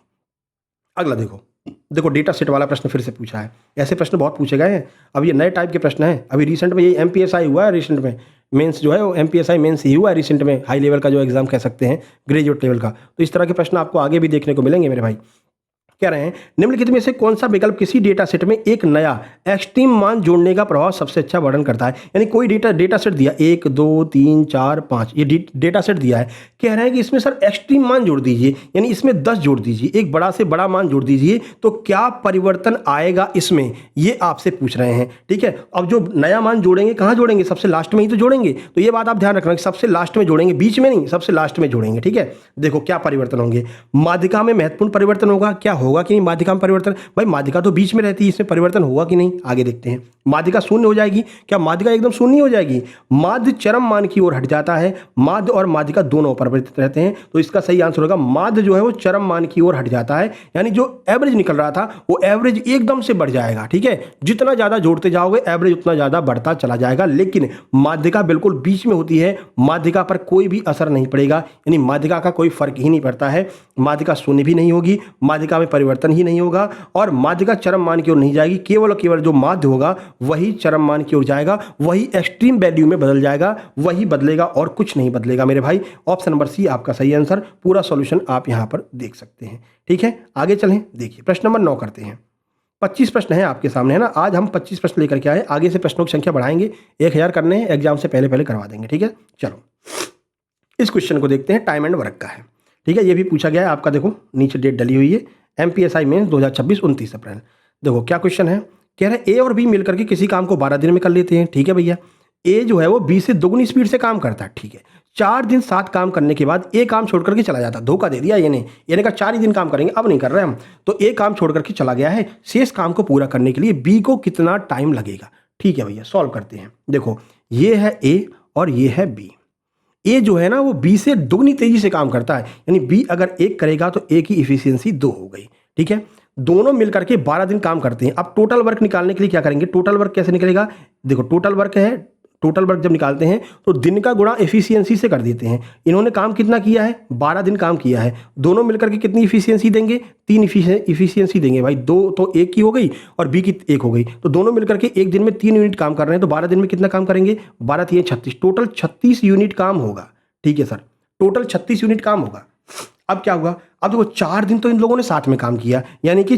अगला देखो डेटा सेट वाला प्रश्न फिर से पूछा है। ऐसे प्रश्न बहुत पूछे गए हैं। अब ये नए टाइप के प्रश्न हैं। अभी रिसेंट में ये एमपीएसआई हुआ है, रिसेंट में मेंस जो है वो एमपीएसआई मेंस ही हुआ है रिसेंट में, हाई लेवल का जो एग्जाम कह सकते हैं, ग्रेजुएट लेवल का। तो इस तरह के प्रश्न आपको आगे भी देखने को मिलेंगे मेरे भाई। कह रहे हैं निम्नलिखित में से कौन सा विकल्प किसी डेटा सेट में एक नया एक्सट्रीम मान जोड़ने का प्रभाव सबसे अच्छा वर्णन करता है। यानी कोई डेटा सेट दिया 1 2 3 4 5 ये डेटा सेट दिया है, कह रहे हैं कि इसमें सर एक्सट्रीम मान जोड़ दीजिए, यानी इसमें 10 जोड़ दीजिए, एक बड़ा से बड़ा मान जोड़ दीजिए, तो क्या परिवर्तन आएगा इसमें, ये आपसे पूछ रहे हैं। ठीक है, अब जो नया मान जोड़ेंगे कहाँ जोड़ेंगे, सबसे लास्ट में ही तो जोड़ेंगे, तो ये बात आप ध्यान रखना कि सबसे लास्ट में जोड़ेंगे, बीच में नहीं, सबसे लास्ट में जोड़ेंगे। ठीक है, देखो क्या परिवर्तन होंगे। माध्यिका में महत्वपूर्ण परिवर्तन होगा, क्या होगा कि नहीं माध्यिका में परिवर्तन, भाई माध्यिका तो बीच में रहती है, इसमें परिवर्तन होगा कि नहीं, आगे देखते हैं। माध्यिका शून्य हो जाएगी, क्या माध्यिका एकदम शून्य हो जाएगी, माध्य चरम मान की ओर हट जाता है, माध्य और माध्यिका दोनों परिवर्तित रहते हैं, तो इसका सही आंसर होगा माध्य जो है वो चरम मान की ओर हट जाता है, यानी जो एवरेज निकल रहा था वो एवरेज एकदम से बढ़ जाएगा। ठीक है, जितना ज्यादा जोड़ते जाओगे एवरेज उतना ज्यादा बढ़ता चला जाएगा, लेकिन माध्यिका बिल्कुल बीच में होती है, माध्यिका पर कोई भी असर नहीं पड़ेगा, यानी माध्यिका का कोई फर्क ही नहीं पड़ता है, माध्यिका शून्य भी नहीं होगी, माध्यिका में परिवर्तन ही नहीं होगा और माध्यिका चरम मान की ओर नहीं जाएगी, केवल जो माध्य होगा वही चरम मान की ओर जाएगा, वही एक्सट्रीम वैल्यू में बदल जाएगा, वही बदलेगा और कुछ नहीं बदलेगा मेरे भाई। ऑप्शन नंबर सी आपका सही आंसर, पूरा सॉल्यूशन आप यहां पर देख सकते हैं। ठीक है, आगे चलें, देखिए प्रश्न नंबर 9 करते हैं। 25 प्रश्न है आपके सामने, है ना, आज हम 25 प्रश्न लेकर के आए, आगे से प्रश्नों की संख्या बढ़ाएंगे, 1000 करने हैं, एग्जाम से पहले करवा देंगे। ठीक है, चलो इस क्वेश्चन को देखते हैं, टाइम एंड वर्क का है। ठीक है, ये भी पूछा गया है आपका, देखो नीचे डेट डली हुई है, MPSI मेंस 2026 29 अप्रैल। देखो क्या क्वेश्चन है, कह रहे हैं ए और बी मिलकर के किसी काम को 12 दिन में कर लेते हैं। ठीक है भैया, ए जो है वो बी से दोगुनी स्पीड से काम करता है। ठीक है, 4 दिन 7 काम करने के बाद ए काम छोड़ करके चला जाता, धोखा दे दिया ये ने कहा 4 ही दिन काम करेंगे, अब नहीं कर रहे हम, तो ए काम छोड़ करके चला गया है, शेष काम को पूरा करने के लिए बी को कितना टाइम लगेगा। ठीक है भैया, सॉल्व करते हैं। देखो ये है ए और ये है बी, ए जो है ना वो बी से दुगनी तेजी से काम करता है, यानी बी अगर 1 करेगा तो ए की इफिशियंसी 2 हो गई। ठीक है, दोनों मिलकर के 12 दिन काम करते हैं। अब टोटल वर्क निकालने के लिए क्या करेंगे, टोटल वर्क कैसे निकलेगा, देखो टोटल वर्क है, टोटल वर्क जब निकालते हैं तो दिन का गुणा एफिशिएंसी से कर देते हैं। इन्होंने काम कितना किया है, 12 दिन काम किया है, दोनों मिलकर के कितनी इफिशिएंसी देंगे, 3 इफिशिएंसी देंगे भाई, 2 तो 1 की हो गई और बी की 1 हो गई, तो दोनों मिलकर के एक दिन में 3 यूनिट काम कर रहे हैं, तो 12 दिन में कितना काम करेंगे, 12 3 36, टोटल 36 यूनिट काम होगा। ठीक है सर, टोटल 36 यूनिट काम होगा। अब क्या हुआ, अब देखो 4 दिन तो इन लोगों ने साथ में काम किया, यानी कि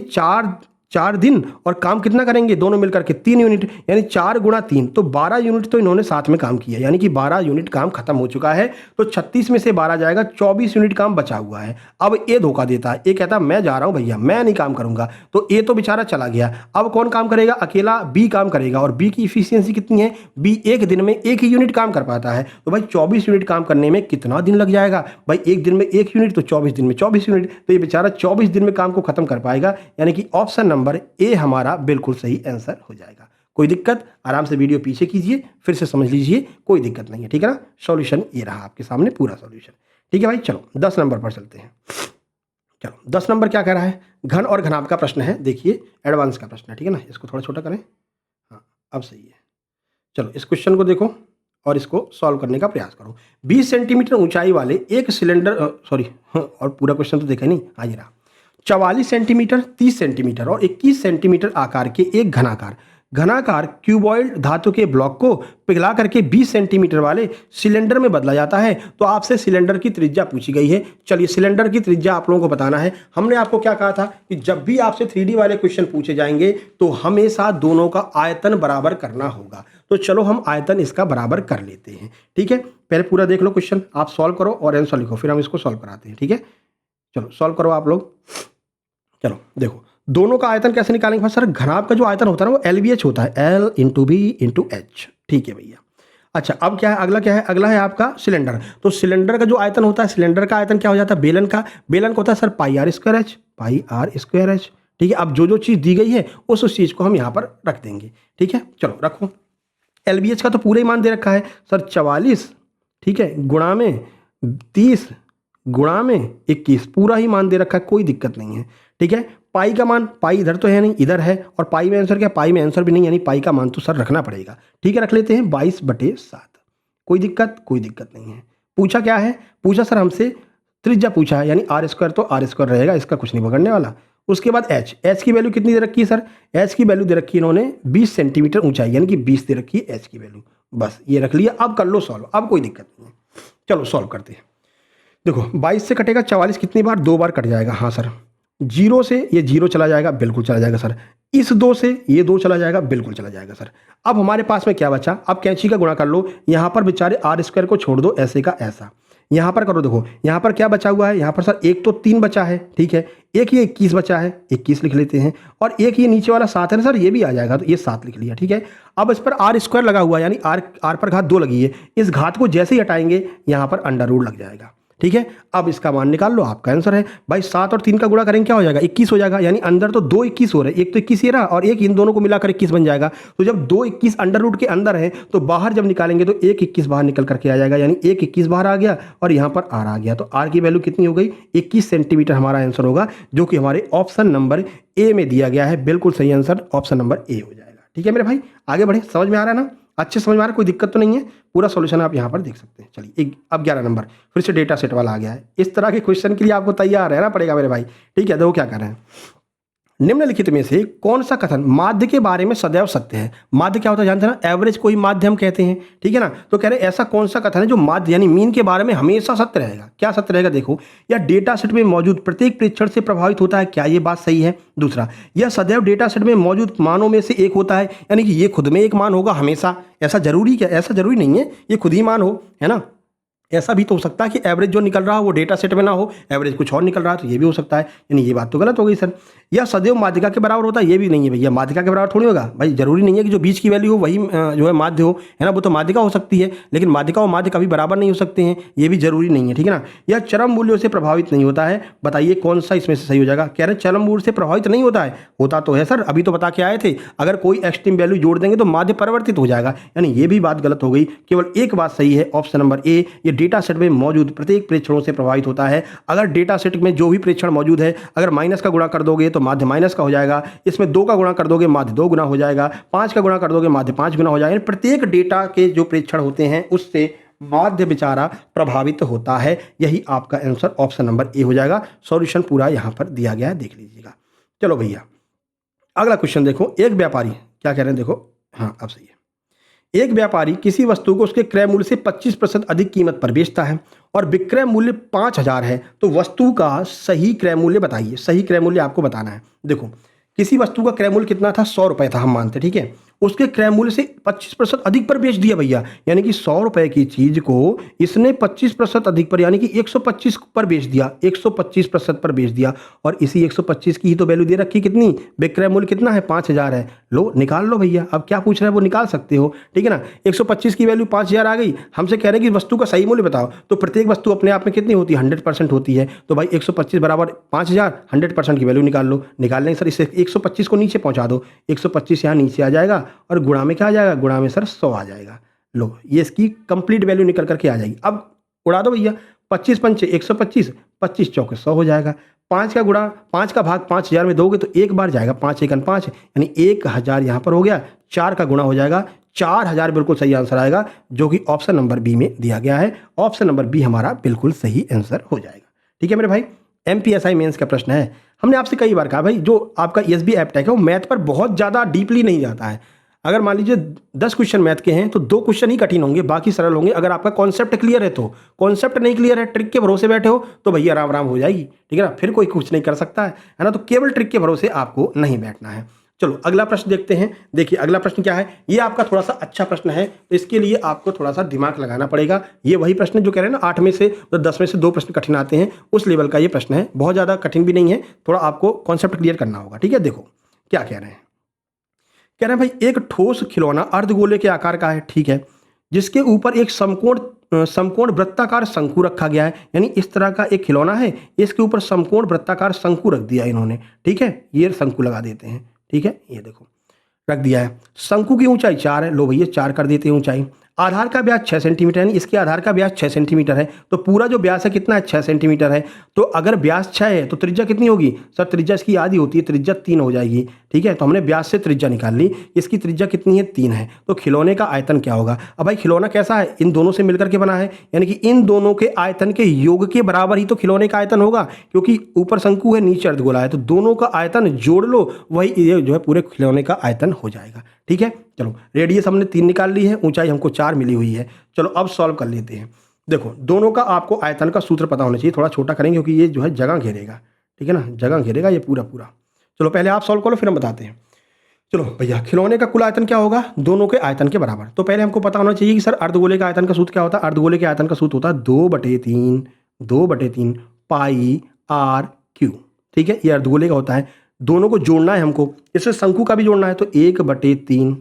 4 दिन और काम कितना करेंगे दोनों मिलकर के 3 यूनिट, यानी 4 गुणा 3, तो 12 यूनिट तो इन्होंने साथ में काम किया, यानी कि 12 यूनिट काम खत्म हो चुका है, तो 36 में से 12 जाएगा, 24 यूनिट काम बचा हुआ है। अब ए धोखा देता है, ए कहता है मैं जा रहा हूं भैया, मैं नहीं काम करूंगा, तो ए तो बेचारा चला गया। अब कौन काम करेगा, अकेला बी काम करेगा, और बी की इफिशियंसी कितनी है, बी एक दिन में 1 ही यूनिट काम कर पाता है, तो भाई 24 यूनिट काम करने में कितना दिन लग जाएगा, भाई एक दिन में 1 यूनिट, तो 24 दिन में 24 यूनिट, तो ये बेचारा 24 दिन में काम को खत्म कर पाएगा, यानी कि ऑप्शन नंबर ए हमारा बिल्कुल सही आंसर हो जाएगा। कोई दिक्कत, आराम से वीडियो पीछे कीजिए, फिर से समझ लीजिए, कोई दिक्कत नहीं है। ठीक है ना, सॉल्यूशन ये रहा आपके सामने, पूरा सॉल्यूशन। ठीक है भाई, चलो 10 नंबर पर चलते हैं। चलो 10 नंबर क्या कह रहा है, घन और घनाभ का प्रश्न है, देखिए एडवांस का प्रश्न है। ठीक है ना, इसको थोड़ा छोटा करें, हाँ अब सही है। चलो इस क्वेश्चन को देखो और इसको सॉल्व करने का प्रयास करो। 20 सेंटीमीटर ऊंचाई वाले एक सिलेंडर, और पूरा क्वेश्चन तो देखा नहीं, हाँ ये रहा, 44 सेंटीमीटर, 30 सेंटीमीटर और 21 सेंटीमीटर आकार के एक घनाकार क्यूबॉइड धातु के ब्लॉक को पिघला करके 20 सेंटीमीटर वाले सिलेंडर में बदला जाता है। तो आपसे सिलेंडर की त्रिज्या पूछी गई है। चलिए सिलेंडर की त्रिज्या आप लोगों को बताना है। हमने आपको क्या कहा था कि जब भी आपसे 3D वाले क्वेश्चन पूछे जाएंगे तो हमेशा दोनों का आयतन बराबर करना होगा। तो चलो हम आयतन इसका बराबर कर लेते हैं। ठीक है, पहले पूरा देख लो क्वेश्चन, आप सॉल्व करो और आंसर लिखो, फिर हम इसको सॉल्व कराते हैं। ठीक है, चलो सॉल्व करो आप लोग। चलो देखो दोनों का आयतन कैसे निकालेंगे सर, घनाभ का जो आयतन होता है ना वो LBH होता है, L into B into H. ठीक है भैया, अच्छा अब क्या है, अगला क्या है, अगला है आपका सिलेंडर। तो सिलेंडर का जो आयतन होता है, सिलेंडर का आयतन क्या हो जाता है, बेलन का होता है sir pi R square H. ठीक है, अब जो चीज़ दी गई है उस चीज़ को हम यहाँ पर रख देंगे। ठीक है, चलो रखो। LBH का तो पूरा ही मान दे रखा है सर 44, ठीक है, गुणा में 30 गुणा में 21, पूरा ही मान दे रखा है, कोई दिक्कत नहीं है। ठीक है, पाई का मान, पाई इधर तो है नहीं, इधर है, और पाई में आंसर क्या, पाई में आंसर भी नहीं, यानी पाई का मान तो सर रखना पड़ेगा। ठीक है, रख लेते हैं 22/7। कोई दिक्कत नहीं है। पूछा क्या है, पूछा सर हमसे त्रिज्या पूछा है, यानी R² तो R² रहेगा, इसका कुछ नहीं बिगड़ने वाला। उसके बाद एच की वैल्यू कितनी दे रखी है सर, एच की वैल्यू दे रखी है इन्होंने 20 सेंटीमीटर ऊंचाई, यानी कि 20 दे रखी है एच की वैल्यू, बस ये रख लिया। अब कर लो सॉल्व, अब कोई दिक्कत नहीं है। चलो सॉल्व करते हैं। देखो 22 से कटेगा 44 कितनी बार, 2 बार कट जाएगा, हाँ सर जीरो से ये जीरो चला जाएगा, बिल्कुल चला जाएगा सर। इस दो से ये दो चला जाएगा, बिल्कुल चला जाएगा सर। अब हमारे पास में क्या बचा, अब कैंची का गुणा कर लो, यहाँ पर बेचारे आर स्क्वायर को छोड़ दो, ऐसे का ऐसा, यहाँ पर करो, देखो यहाँ पर क्या बचा हुआ है, यहाँ पर सर एक तो 3 बचा है, ठीक है, एक ये 21 बचा है, 21 लिख लेते हैं, और एक ये नीचे वाला 7 है ना सर, ये भी आ जाएगा, तो ये 7 लिख लिया, ठीक है। अब इस पर आर स्क्वायर लगा हुआ है, यानी आर पर घात 2 लगी है, इस घात को जैसे ही हटाएंगे यहाँ पर अंडर रूट लग जाएगा, ठीक है। अब इसका मान निकाल लो, आपका आंसर है भाई 7 और 3 का गुणा करेंगे क्या हो जाएगा, 21 हो जाएगा, यानी अंदर तो 2 21 हो रहे हैं, एक तो 21 ये रहा और एक इन दोनों को मिलाकर 21 बन जाएगा। तो जब 2 21 अंडर रूट के अंदर है तो बाहर जब निकालेंगे तो 1 21 बाहर निकल करके आ जाएगा, यानी 1 21 बाहर आ गया और यहाँ पर आर आ गया, तो आर की वैल्यू कितनी हो गई, 21 सेंटीमीटर हमारा आंसर होगा, जो कि हमारे ऑप्शन नंबर ए में दिया गया है। बिल्कुल सही आंसर ऑप्शन नंबर ए हो जाएगा, ठीक है मेरे भाई। आगे बढ़े, समझ में आ रहा है ना, अच्छे समझ में आ रहा है, कोई दिक्कत तो नहीं है, पूरा सॉल्यूशन आप यहाँ पर देख सकते हैं। चलिए अब 11 नंबर फिर से डेटा सेट वाला आ गया है। इस तरह के क्वेश्चन के लिए आपको तैयार रहना पड़ेगा मेरे भाई, ठीक है। देखो क्या कर रहे हैं, निम्नलिखित में से कौन सा कथन माध्य के बारे में सदैव सत्य है। माध्य क्या होता है जानते हैं ना, एवरेज को ही माध्य हम कहते हैं, ठीक है ना। तो कह रहे हैं ऐसा कौन सा कथन है जो माध्य यानी मीन के बारे में हमेशा सत्य रहेगा। क्या सत्य रहेगा, देखो, या डेटा सेट में मौजूद प्रत्येक प्रेक्षण से प्रभावित होता है, क्या ये बात सही है। दूसरा, यह सदैव डेटा सेट में मौजूद मानों में से एक होता है, यानी कि ये खुद में एक मान होगा हमेशा, ऐसा जरूरी क्या, ऐसा जरूरी नहीं है ये खुद ही मान हो, है ना। ऐसा भी तो हो सकता है कि एवरेज जो निकल रहा हो वो डेटा सेट में ना हो, एवरेज कुछ और निकल रहा है, तो ये भी हो सकता है, यानी ये बात तो गलत हो गई सर। यह सदैव माध्यिका के बराबर होता है, ये भी नहीं है भैया, माध्यिका के बराबर थोड़ी होगा भाई, जरूरी नहीं है कि जो बीच की वैल्यू हो वही जो है माध्य हो, है ना, वो तो माध्यिका हो सकती है, लेकिन माध्यिका और माध्य कभी बराबर नहीं हो सकते हैं, ये भी जरूरी नहीं है, ठीक है ना। यह चरम मूल्यों से प्रभावित नहीं होता है, बताइए कौन सा इसमें से सही हो जाएगा। कह रहे चरम मूल्य से प्रभावित नहीं होता है, होता तो है सर, अभी तो बता के आए थे, अगर कोई एक्सट्रीम वैल्यू जोड़ देंगे तो माध्य परिवर्तित हो जाएगा, यानी ये भी बात गलत हो गई। केवल एक बात सही है, ऑप्शन नंबर ए, ये डेटा सेट में मौजूद प्रत्येक प्रेक्षणों से प्रभावित होता है। अगर डेटा सेट में जो भी प्रेक्षण मौजूद है, अगर माइनस का गुणा कर दोगे तो माध्य माइनस का हो जाएगा, इसमें 2 का गुणा कर दोगे माध्य 2 गुना हो जाएगा, 5 का गुणा कर दोगे माध्य 5 गुना हो जाएगा। प्रत्येक डेटा के जो प्रेक्षण होते हैं उससे माध्य बेचारा प्रभावित होता है। यही आपका आंसर ऑप्शन नंबर ए हो जाएगा। सॉल्यूशन पूरा यहां पर दिया गया है, देख लीजिएगा। चलो भैया अगला क्वेश्चन देखो, एक व्यापारी क्या कह रहे हैं, देखो हाँ अब सही है। एक व्यापारी किसी वस्तु को उसके क्रय मूल्य से 25% अधिक कीमत पर बेचता है और विक्रय मूल्य 5000 है, तो वस्तु का सही क्रय मूल्य बताइए। सही क्रय मूल्य आपको बताना है। देखो किसी वस्तु का क्रय मूल्य कितना था, 100 रुपये था हम मानते, ठीक है, उसके क्रय मूल्य से 25% अधिक पर बेच दिया भैया, यानी कि 100 रुपये की चीज को इसने 25% अधिक पर यानी कि 125 पर बेच दिया, 125% पर बेच दिया, और इसी 125 की ही तो वैल्यू दे रखी कितनी, विक्रय मूल्य कितना है 5000 है। लो निकाल लो भैया, अब क्या पूछ रहे हैं वो निकाल सकते हो, ठीक है ना। 125 की वैल्यू 5000 आ गई, हमसे कह रहे हैं कि वस्तु का सही मूल्य बताओ, तो प्रत्येक वस्तु अपने आप में कितनी होती है, 100% होती है, तो भाई 125 बराबर 5000, 100% की वैल्यू निकाल लो। निकाल लेंगे सर, इससे 125 को नीचे पहुंचा दो, 125 यहाँ नीचे आ जाएगा और गुणा में क्या आ जाएगा, गुणा में सर 100 आ जाएगा। लो ये इसकी कंप्लीट वैल्यू निकल करके आ जाएगी। अब उड़ा दो भैया, 25 पंचे 125, 25 चौके 100 हो जाएगा। 5 का गुणा, 5 का भाग 5000 में दोगे तो एक बार जाएगा, 5 एकन 5, यानी 1000 यहाँ पर हो गया। 4 का गुणा हो जाएगा, 4000 बिल्कुल सही आंसर आएगा, जो कि ऑप्शन नंबर बी में दिया गया है। ऑप्शन नंबर बी हमारा बिल्कुल सही आंसर हो जाएगा, ठीक है मेरे भाई। MPSI मेंस का प्रश्न है। हमने आपसे कई बार कहा भाई, जो आपका ESB एप्टेक है वो मैथ पर बहुत ज़्यादा डीपली नहीं जाता है। अगर मान लीजिए 10 क्वेश्चन मैथ के हैं तो 2 क्वेश्चन ही कठिन होंगे, बाकी सरल होंगे। अगर आपका कॉन्सेप्ट क्लियर है तो, कॉन्सेप्ट नहीं क्लियर है, ट्रिक के भरोसे बैठे हो तो भैया आराम आराम हो जाएगी, ठीक है ना, फिर कोई कुछ नहीं कर सकता है ना। तो केवल ट्रिक के भरोसे आपको नहीं बैठना है। चलो अगला प्रश्न देखते हैं। देखिए अगला प्रश्न क्या है, ये आपका थोड़ा सा अच्छा प्रश्न है, तो इसके लिए आपको थोड़ा सा दिमाग लगाना पड़ेगा। ये वही प्रश्न जो कह रहे हैं ना 8 में से 10 में से 2 प्रश्न कठिन आते हैं, उस लेवल का ये प्रश्न है। बहुत ज़्यादा कठिन भी नहीं है, थोड़ा आपको कॉन्सेप्ट क्लियर करना होगा, ठीक है। देखो क्या कह रहे हैं, कह रहे हैं भाई एक ठोस खिलौना अर्धगोले के आकार का है, ठीक है, जिसके ऊपर एक समकोण वृत्ताकार शंकु रखा गया है। यानी इस तरह का एक खिलौना है, इसके ऊपर समकोण वृत्ताकार शंकु रख दिया इन्होंने, ठीक है, ये शंकु लगा देते हैं, ठीक है, ये देखो रख दिया है। शंकु की ऊंचाई 4 है, लो भैया 4 कर देते हैं ऊंचाई। आधार का व्यास 6 सेंटीमीटर है, इसके आधार का व्यास 6 सेंटीमीटर है, तो पूरा जो व्यास है कितना है, 6 सेंटीमीटर है। तो अगर व्यास 6 है तो त्रिज्या कितनी होगी सर, त्रिज्या इसकी आधी होती है, त्रिज्या 3 हो जाएगी, ठीक है। तो हमने व्यास से त्रिज्या निकाल ली, इसकी त्रिज्या कितनी है 3 है। तो खिलौने का आयतन क्या होगा। अब भाई खिलौना कैसा है, इन दोनों से मिलकर के बना है, यानी कि इन दोनों के आयतन के योग के बराबर ही तो खिलौने का आयतन होगा, क्योंकि ऊपर शंकु है नीचे अर्धगोला है, तो दोनों का आयतन जोड़ लो, वही ये जो है पूरे खिलौने का आयतन हो जाएगा, ठीक है। चलो रेडियस हमने 3 निकाल ली है, ऊंचाई हमको 4 मिली हुई है। चलो अब सॉल्व कर लेते हैं। देखो दोनों का आपको आयतन का सूत्र पता होना चाहिए, थोड़ा छोटा करेंगे क्योंकि ये जो है जगह घेरेगा, ठीक है ना, जगह घेरेगा ये पूरा पूरा। चलो पहले आप सॉल्व करो फिर हम बताते हैं। चलो भैया, खिलौने का कुल आयतन क्या होगा, दोनों के आयतन के बराबर। तो पहले हमको पता होना चाहिए कि सर अर्धगोले का आयतन का सूत्र क्या होता है। अर्धगोले के आयतन का सूत्र होता है 2/3 पाई आर क्यू। ठीक है, ये अर्धगोले का होता है। दोनों को जोड़ना है हमको, इससे शंकु का भी जोड़ना है, तो 1/3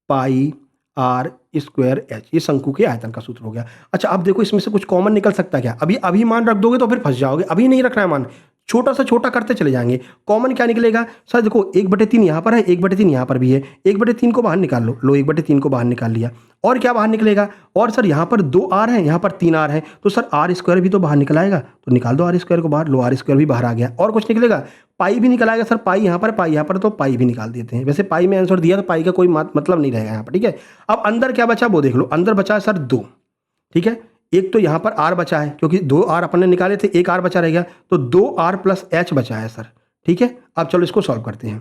पाई आर स्क्वायर एच, ये शंकु के आयतन का सूत्र हो गया। अच्छा अब देखो इसमें से कुछ कॉमन निकल सकता है क्या, अभी अभी मान रख दोगे तो फिर फंस जाओगे, अभी नहीं रखना है मान, छोटा सा छोटा करते चले जाएंगे। कॉमन क्या निकलेगा सर, देखो 1/3 यहाँ पर है, 1/3 यहाँ पर भी है, 1/3 को बाहर निकाल लो 1/3 को बाहर निकाल लिया। और क्या बाहर निकलेगा, और सर यहाँ पर 2r है, यहाँ पर 3r है, तो सर आर स्क्वायर भी तो बाहर निकल आएगा, तो निकाल दो आर स्क्वायर को बाहर, लो आर स्क्वायर भी बाहर आ गया। और कुछ निकलेगा, पाई भी निकल आएगा सर, पाई यहाँ पर पाई यहाँ पर, तो पाई भी निकाल देते हैं। वैसे पाई में आंसर दिया तो पाई का कोई मतलब नहीं रहेगा यहाँ पर। ठीक है, अब अंदर क्या बचा वो देख लो, अंदर बचा है सर 2। ठीक है, एक तो यहाँ पर आर बचा है क्योंकि 2r अपन ने निकाले थे, एक r बचा रह गया, तो 2r + h बचा है सर। ठीक है, अब चलो इसको सॉल्व करते हैं।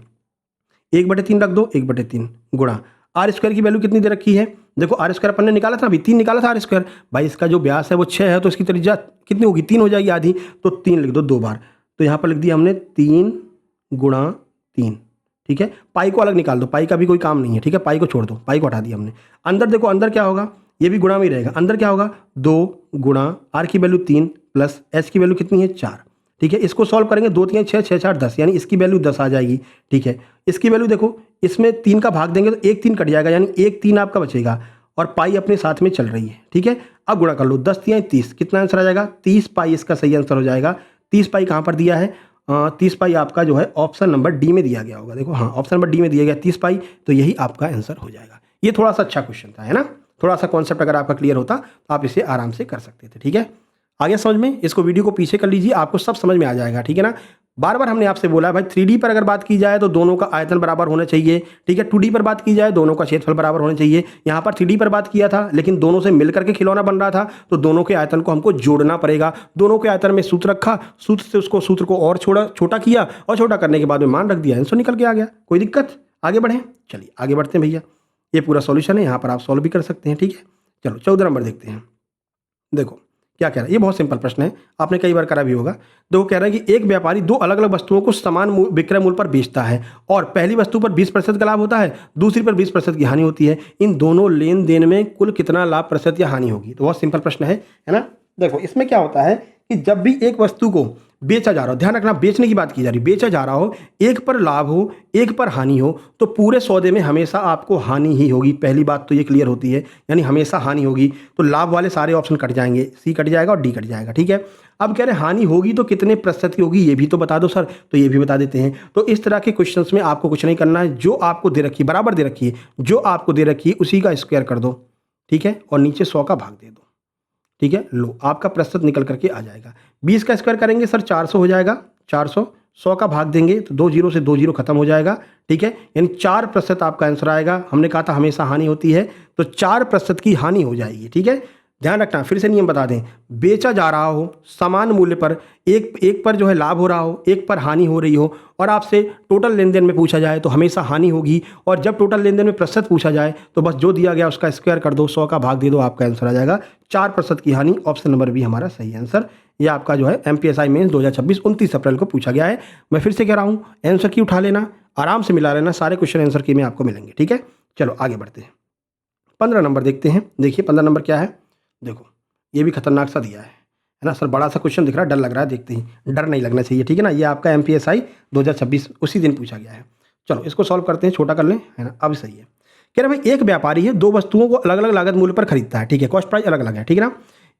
1/3 रख दो, 1/3 गुणा आर स्क्वायर की वैल्यू कितनी दे रखी है, देखो आर स्क्वायर अपन ने निकाला था अभी, 3 निकाला था आर स्क्वायर। भाई इसका जो व्यास है वो 6 है, तो इसकी त्रिज्या कितनी होगी, 3 हो जाएगी आधी, तो 3 लिख दो 2 बार, तो यहाँ पर लिख दिया हमने 3 × 3। ठीक है, पाई को अलग निकाल दो, पाई का भी कोई काम नहीं है। ठीक है, पाई को छोड़ दो, पाई को हटा दिया हमने। अंदर देखो, अंदर क्या होगा, ये भी गुणा में ही रहेगा, अंदर क्या होगा 2 × आर की वैल्यू 3 + एच की वैल्यू कितनी है 4। ठीक है, इसको सॉल्व करेंगे, 2 3 6 6 4 10, यानी इसकी वैल्यू 10 आ जाएगी। ठीक है, इसकी वैल्यू देखो, इसमें 3 का भाग देंगे तो 1 3 कट जाएगा, यानी 1 3 आपका बचेगा, और पाई अपने साथ में चल रही है। ठीक है, अब गुणा कर लो, 10 3 30, कितना आंसर आ जाएगा 30 पाई, इसका सही आंसर हो जाएगा। 30 पाई कहाँ पर दिया है, 30 पाई आपका जो है ऑप्शन नंबर डी में दिया गया होगा। देखो हाँ, ऑप्शन नंबर डी में दिया गया 30 पाई, तो यही आपका आंसर हो जाएगा। ये थोड़ा सा अच्छा क्वेश्चन था, है ना, थोड़ा सा कॉन्सेप्ट अगर आपका क्लियर होता तो आप इसे आराम से कर सकते थे। ठीक है, आगे समझ में, इसको वीडियो को पीछे कर लीजिए, आपको सब समझ में आ जाएगा। ठीक है ना, बार बार हमने आपसे बोला है भाई 3D पर अगर बात की जाए तो दोनों का आयतन बराबर होना चाहिए। ठीक है, 2D पर बात की जाए दोनों का क्षेत्रफल बराबर होना चाहिए। यहाँ पर 3D पर बात किया था, लेकिन दोनों से मिलकर के खिलौना बन रहा था, तो दोनों के आयतन को हमको जोड़ना पड़ेगा। दोनों के आयतन में सूत्र रखा, सूत्र से उसको सूत्र को और छोटा किया, और छोटा करने के बाद में मान रख दिया, आंसर निकल के आ गया। कोई दिक्कत, आगे बढ़ें, चलिए आगे बढ़ते हैं भैया। ये पूरा सॉल्यूशन है, यहाँ पर आप सॉल्व भी कर सकते हैं। ठीक है, चलो 14 नंबर देखते हैं। देखो क्या कह रहा है, ये बहुत सिंपल प्रश्न है, आपने कई बार करा भी होगा। देखो कह रहा है कि एक व्यापारी 2 अलग अलग वस्तुओं को समान विक्रय मूल्य पर बेचता है, और पहली वस्तु पर 20% का लाभ होता है, दूसरी पर 20% की हानि होती है। इन दोनों लेन देन में कुल कितना लाभ प्रतिशत या हानि होगी। तो बहुत सिंपल प्रश्न है ना। देखो इसमें क्या होता है कि जब भी एक वस्तु को बेचा जा रहा हो, ध्यान रखना बेचने की बात की जा रही, बेचा जा रहा हो, एक पर लाभ हो एक पर हानि हो, तो पूरे सौदे में हमेशा आपको हानि ही होगी। पहली बात तो ये क्लियर होती है, यानी हमेशा हानि होगी। तो लाभ वाले सारे ऑप्शन कट जाएंगे, सी कट जाएगा और डी कट जाएगा। ठीक है, अब कह रहे हानि होगी तो कितने प्रतिशत की होगी, ये भी तो बता दो सर, तो ये भी बता देते हैं। तो इस तरह के क्वेश्चंस में आपको कुछ नहीं करना है, जो आपको दे रखी है बराबर दे रखी है, जो आपको दे रखी है उसी का स्क्वायर कर दो। ठीक है, और नीचे 100 का भाग दे दो। ठीक है, लो आपका प्रतिशत निकल करके आ जाएगा। 20 का स्क्वायर करेंगे सर 400 हो जाएगा, 400, 100 का भाग देंगे तो 2 जीरो से 2 जीरो खत्म हो जाएगा। ठीक है, यानी 4% आपका आंसर आएगा। हमने कहा था हमेशा हानि होती है, तो 4% की हानि हो जाएगी। ठीक है, ध्यान रखना, फिर से नियम बता दें, बेचा जा रहा हो समान मूल्य पर, एक पर जो है लाभ हो रहा हो, एक पर हानि हो रही हो, और आपसे टोटल लेन देन में पूछा जाए तो हमेशा हानि होगी, और जब टोटल लेन देन में प्रतिशत पूछा जाए तो बस जो दिया गया उसका स्क्वायर कर दो, 100 का भाग दे दो, आपका आंसर आ जाएगा 4% की हानि। ऑप्शन नंबर भी हमारा सही आंसर। ये आपका जो है MPSI मेंस 2026 29 अप्रैल को पूछा गया है। मैं फिर से कह रहा हूँ, आंसर की उठा लेना, आराम से मिला लेना, सारे क्वेश्चन आंसर की में आपको मिलेंगे। ठीक है, चलो आगे बढ़ते हैं। 15 नंबर देखते हैं। देखिए 15 नंबर क्या है, देखो ये भी खतरनाक सा दिया है ना सर, बड़ा सा क्वेश्चन दिख रहा है, डर लग रहा है देखते ही, डर नहीं लगना चाहिए। ठीक है ना, ये आपका MPSI 2026 उसी दिन पूछा गया है। चलो इसको सॉल्व करते हैं, छोटा कर लें, है ना, अब सही है। कह रहे भाई एक व्यापारी है, 2 वस्तुओं को अलग अलग लागत मूल्य पर खरीदता है। ठीक है, कॉस्ट प्राइस अलग अलग है। ठीक है ना,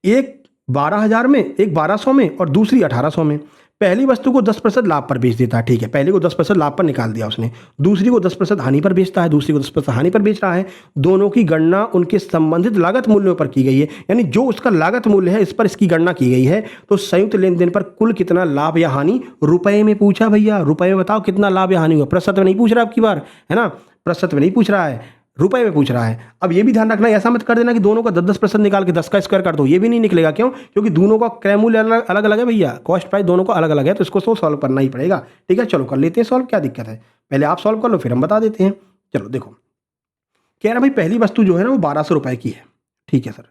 एक 12,000 में, एक 1200 में, और दूसरी 1800 में। पहली वस्तु को 10% लाभ पर बेच देता है। ठीक है, पहले को 10% लाभ पर निकाल दिया उसने, दूसरी को 10% हानि पर बेचता है, दूसरी को 10% हानि पर बेच रहा है। दोनों की गणना उनके संबंधित लागत मूल्यों पर की गई है, यानी जो उसका लागत मूल्य है इस पर इसकी गणना की गई है। तो संयुक्त लेन देन पर कुल कितना लाभ या हानि, रुपए में पूछा भैया, रुपए में बताओ कितना लाभ या हानि हुआ। प्रतिशत में नहीं पूछ रहा आपकी बार, है ना, प्रतिशत में नहीं पूछ रहा है, रुपए में पूछ रहा है। अब ये भी ध्यान रखना, ऐसा मत कर देना कि दोनों का 10% निकाल के 10 का स्क्वायर कर दो, ये भी नहीं निकलेगा। क्यों, क्योंकि दोनों का क्रय मूल्य अलग अलग है भैया, कॉस्ट प्राइस दोनों का अलग अलग है, तो इसको सॉल्व करना ही पड़ेगा। ठीक है, चलो कर लेते हैं सॉल्व, क्या दिक्कत है, पहले आप सॉल्व कर लो फिर हम बता देते हैं। चलो देखो, कह रहा भाई पहली वस्तु जो है ना वो 1200 रुपए की है। ठीक है सर,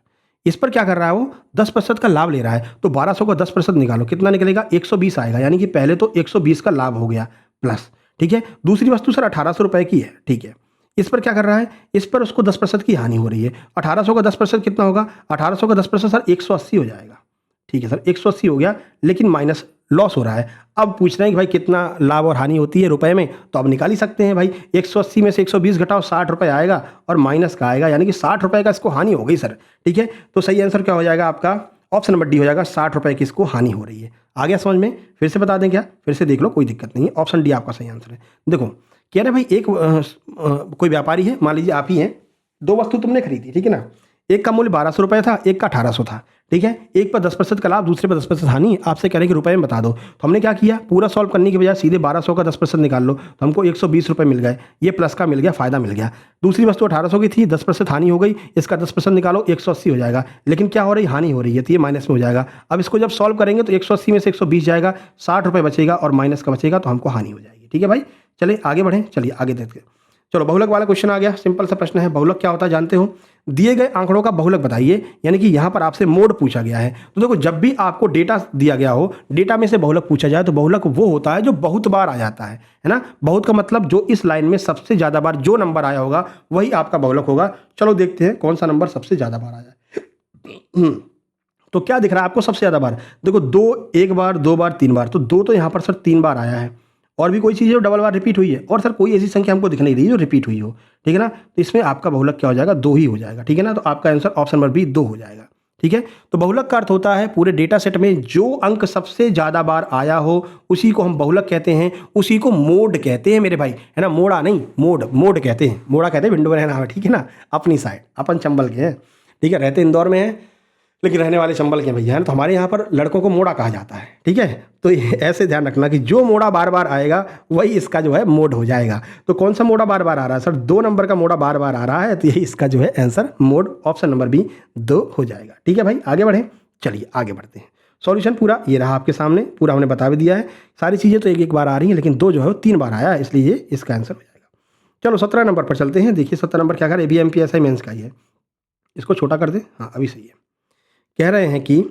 इस पर क्या कर रहा है वो 10% का लाभ ले रहा है, तो 1200 का 10% निकालो, कितना निकलेगा 120 आएगा, यानी कि पहले तो 120 का लाभ हो गया प्लस। ठीक है, दूसरी वस्तु सर 1800 रुपये की है। ठीक है, इस पर क्या कर रहा है, इस पर उसको 10% की हानि हो रही है। 1800 का 10% कितना होगा, 1800 का 10% सर 180 हो जाएगा। ठीक है सर, 180 हो गया, लेकिन माइनस लॉस हो रहा है। अब पूछ रहे हैं कि भाई कितना लाभ और हानि होती है रुपए में, तो अब निकाल ही सकते हैं भाई। 180 में से 120 घटाओ 60 रुपये आएगा और माइनस का आएगा, यानी कि 60 रुपये का इसको हानि हो गई सर। ठीक है, तो सही आंसर क्या हो जाएगा आपका, ऑप्शन नंबर डी हो जाएगा, 60 रुपये की इसको हानि हो रही है। आ गया समझ में, फिर से बता दें क्या, फिर से देख लो, कोई दिक्कत नहीं है, ऑप्शन डी आपका सही आंसर है। देखो कह रहे भाई एक कोई व्यापारी है, मान लीजिए आप ही हैं, दो वस्तु तुमने खरीदी, ठीक है ना, एक का मूल्य 1200 रुपये था, एक का 1800 था। ठीक है, एक पर 10% का लाभ, दूसरे पर 10% हानि, आपसे कह रहे हैं कि रुपए में बता दो। तो हमने क्या किया, पूरा सॉल्व करने की बजाय सीधे 1200 का 10% निकाल लो, तो हमको 120 रुपये मिल गए, ये प्लस का मिल गया, फायदा मिल गया। दूसरी वस्तु 1800 की थी, 10% हानि हो गई, इसका 10% निकालो 180 हो जाएगा, लेकिन क्या हो रही, हानि हो रही है, तो ये माइनस में हो जाएगा। अब इसको जब सॉल्व करेंगे तो 180 में से 120 जाएगा, 60 रुपये बचेगा और माइनस का बचेगा, तो हमको हानि हो जाएगी। ठीक है भाई, चलिए आगे बढ़ें, चलिए आगे देखते हैं। चलो बहुलक वाला क्वेश्चन आ गया, सिंपल सा प्रश्न है। बहुलक क्या होता है जानते हो, दिए गए आंकड़ों का बहुलक बताइए, यानी कि यहाँ पर आपसे मोड पूछा गया है। तो देखो जब भी आपको डेटा दिया गया हो, डेटा में से बहुलक पूछा जाए, तो बहुलक वो होता है जो बहुत बार आ जाता है ना। बहुत का मतलब जो इस लाइन में सबसे ज़्यादा बार जो नंबर आया होगा वही आपका बहुलक होगा। चलो देखते हैं कौन सा नंबर सबसे ज़्यादा बार आया है। तो क्या दिख रहा है आपको सबसे ज़्यादा बार, देखो 2 एक बार, 2 बार, 3 बार, तो 2 तो यहाँ पर सर 3 बार आया है। और भी कोई चीज़ है जो डबल बार रिपीट हुई है, और सर कोई ऐसी संख्या हमको दिख नहीं रही जो रिपीट हुई हो। ठीक है ना, तो इसमें आपका बहुलक क्या हो जाएगा, 2 ही हो जाएगा। ठीक है ना, तो आपका आंसर ऑप्शन नंबर बी 2 हो जाएगा। ठीक है, तो बहुलक का अर्थ होता है पूरे डेटा सेट में जो अंक सबसे ज़्यादा बार आया हो उसी को हम बहुलक कहते हैं, उसी को मोड कहते हैं मेरे भाई, है ना, मोड़ा नहीं, मोड, मोड कहते हैं, मोड़ा कहते हैं विंडो में रहना है। ठीक है ना, अपनी साइड, अपन चंबल के हैं, ठीक है, रहते इंदौर में हैं लेकिन रहने वाले चंबल के भैया हैं, तो हमारे यहाँ पर लड़कों को मोड़ा कहा जाता है। ठीक है, तो ऐसे ध्यान रखना कि जो मोड़ा बार बार आएगा वही इसका जो है मोड हो जाएगा। तो कौन सा मोड़ा बार बार आ रहा है सर, 2 नंबर का मोड़ा बार बार आ रहा है, तो यही इसका जो है आंसर मोड, ऑप्शन नंबर बी 2 हो जाएगा। ठीक है भाई, आगे बढ़ें, चलिए आगे बढ़ते हैं। सॉल्यूशन पूरा ये रहा आपके सामने, पूरा हमने बता भी दिया है। सारी चीज़ें तो एक एक बार आ रही हैं, लेकिन 2 जो है वो 3 बार आया है, इसलिए ये इसका आंसर हो जाएगा। चलो 17 नंबर पर चलते हैं। देखिए 17 नंबर क्या करें, ABMPSI मेंस का ही है, इसको छोटा कर दे, हाँ अभी सही है। कह रहे हैं कि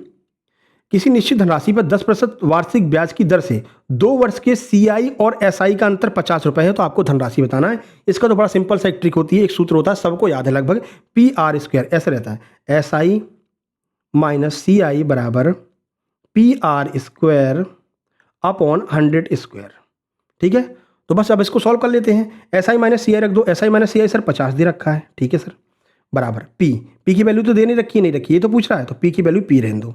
किसी निश्चित धनराशि पर 10% वार्षिक ब्याज की दर से 2 वर्ष के CI और SI का अंतर 50 रुपये है, तो आपको धनराशि बताना है। इसका तो बड़ा सिंपल सा एक ट्रिक होती है, एक सूत्र होता है, सबको याद है लगभग, PR², ऐसे रहता है, SI माइनस CI बराबर PR² अपॉन 100²। ठीक है, तो बस अब इसको सॉल्व कर लेते हैं। SI माइनस CI रख दो, SI माइनस CI सर 50 दे रखा है, ठीक है सर, बराबर P की वैल्यू तो दे नहीं रखी है, नहीं रखी, ये तो पूछ रहा है, तो P की वैल्यू P रहने दो।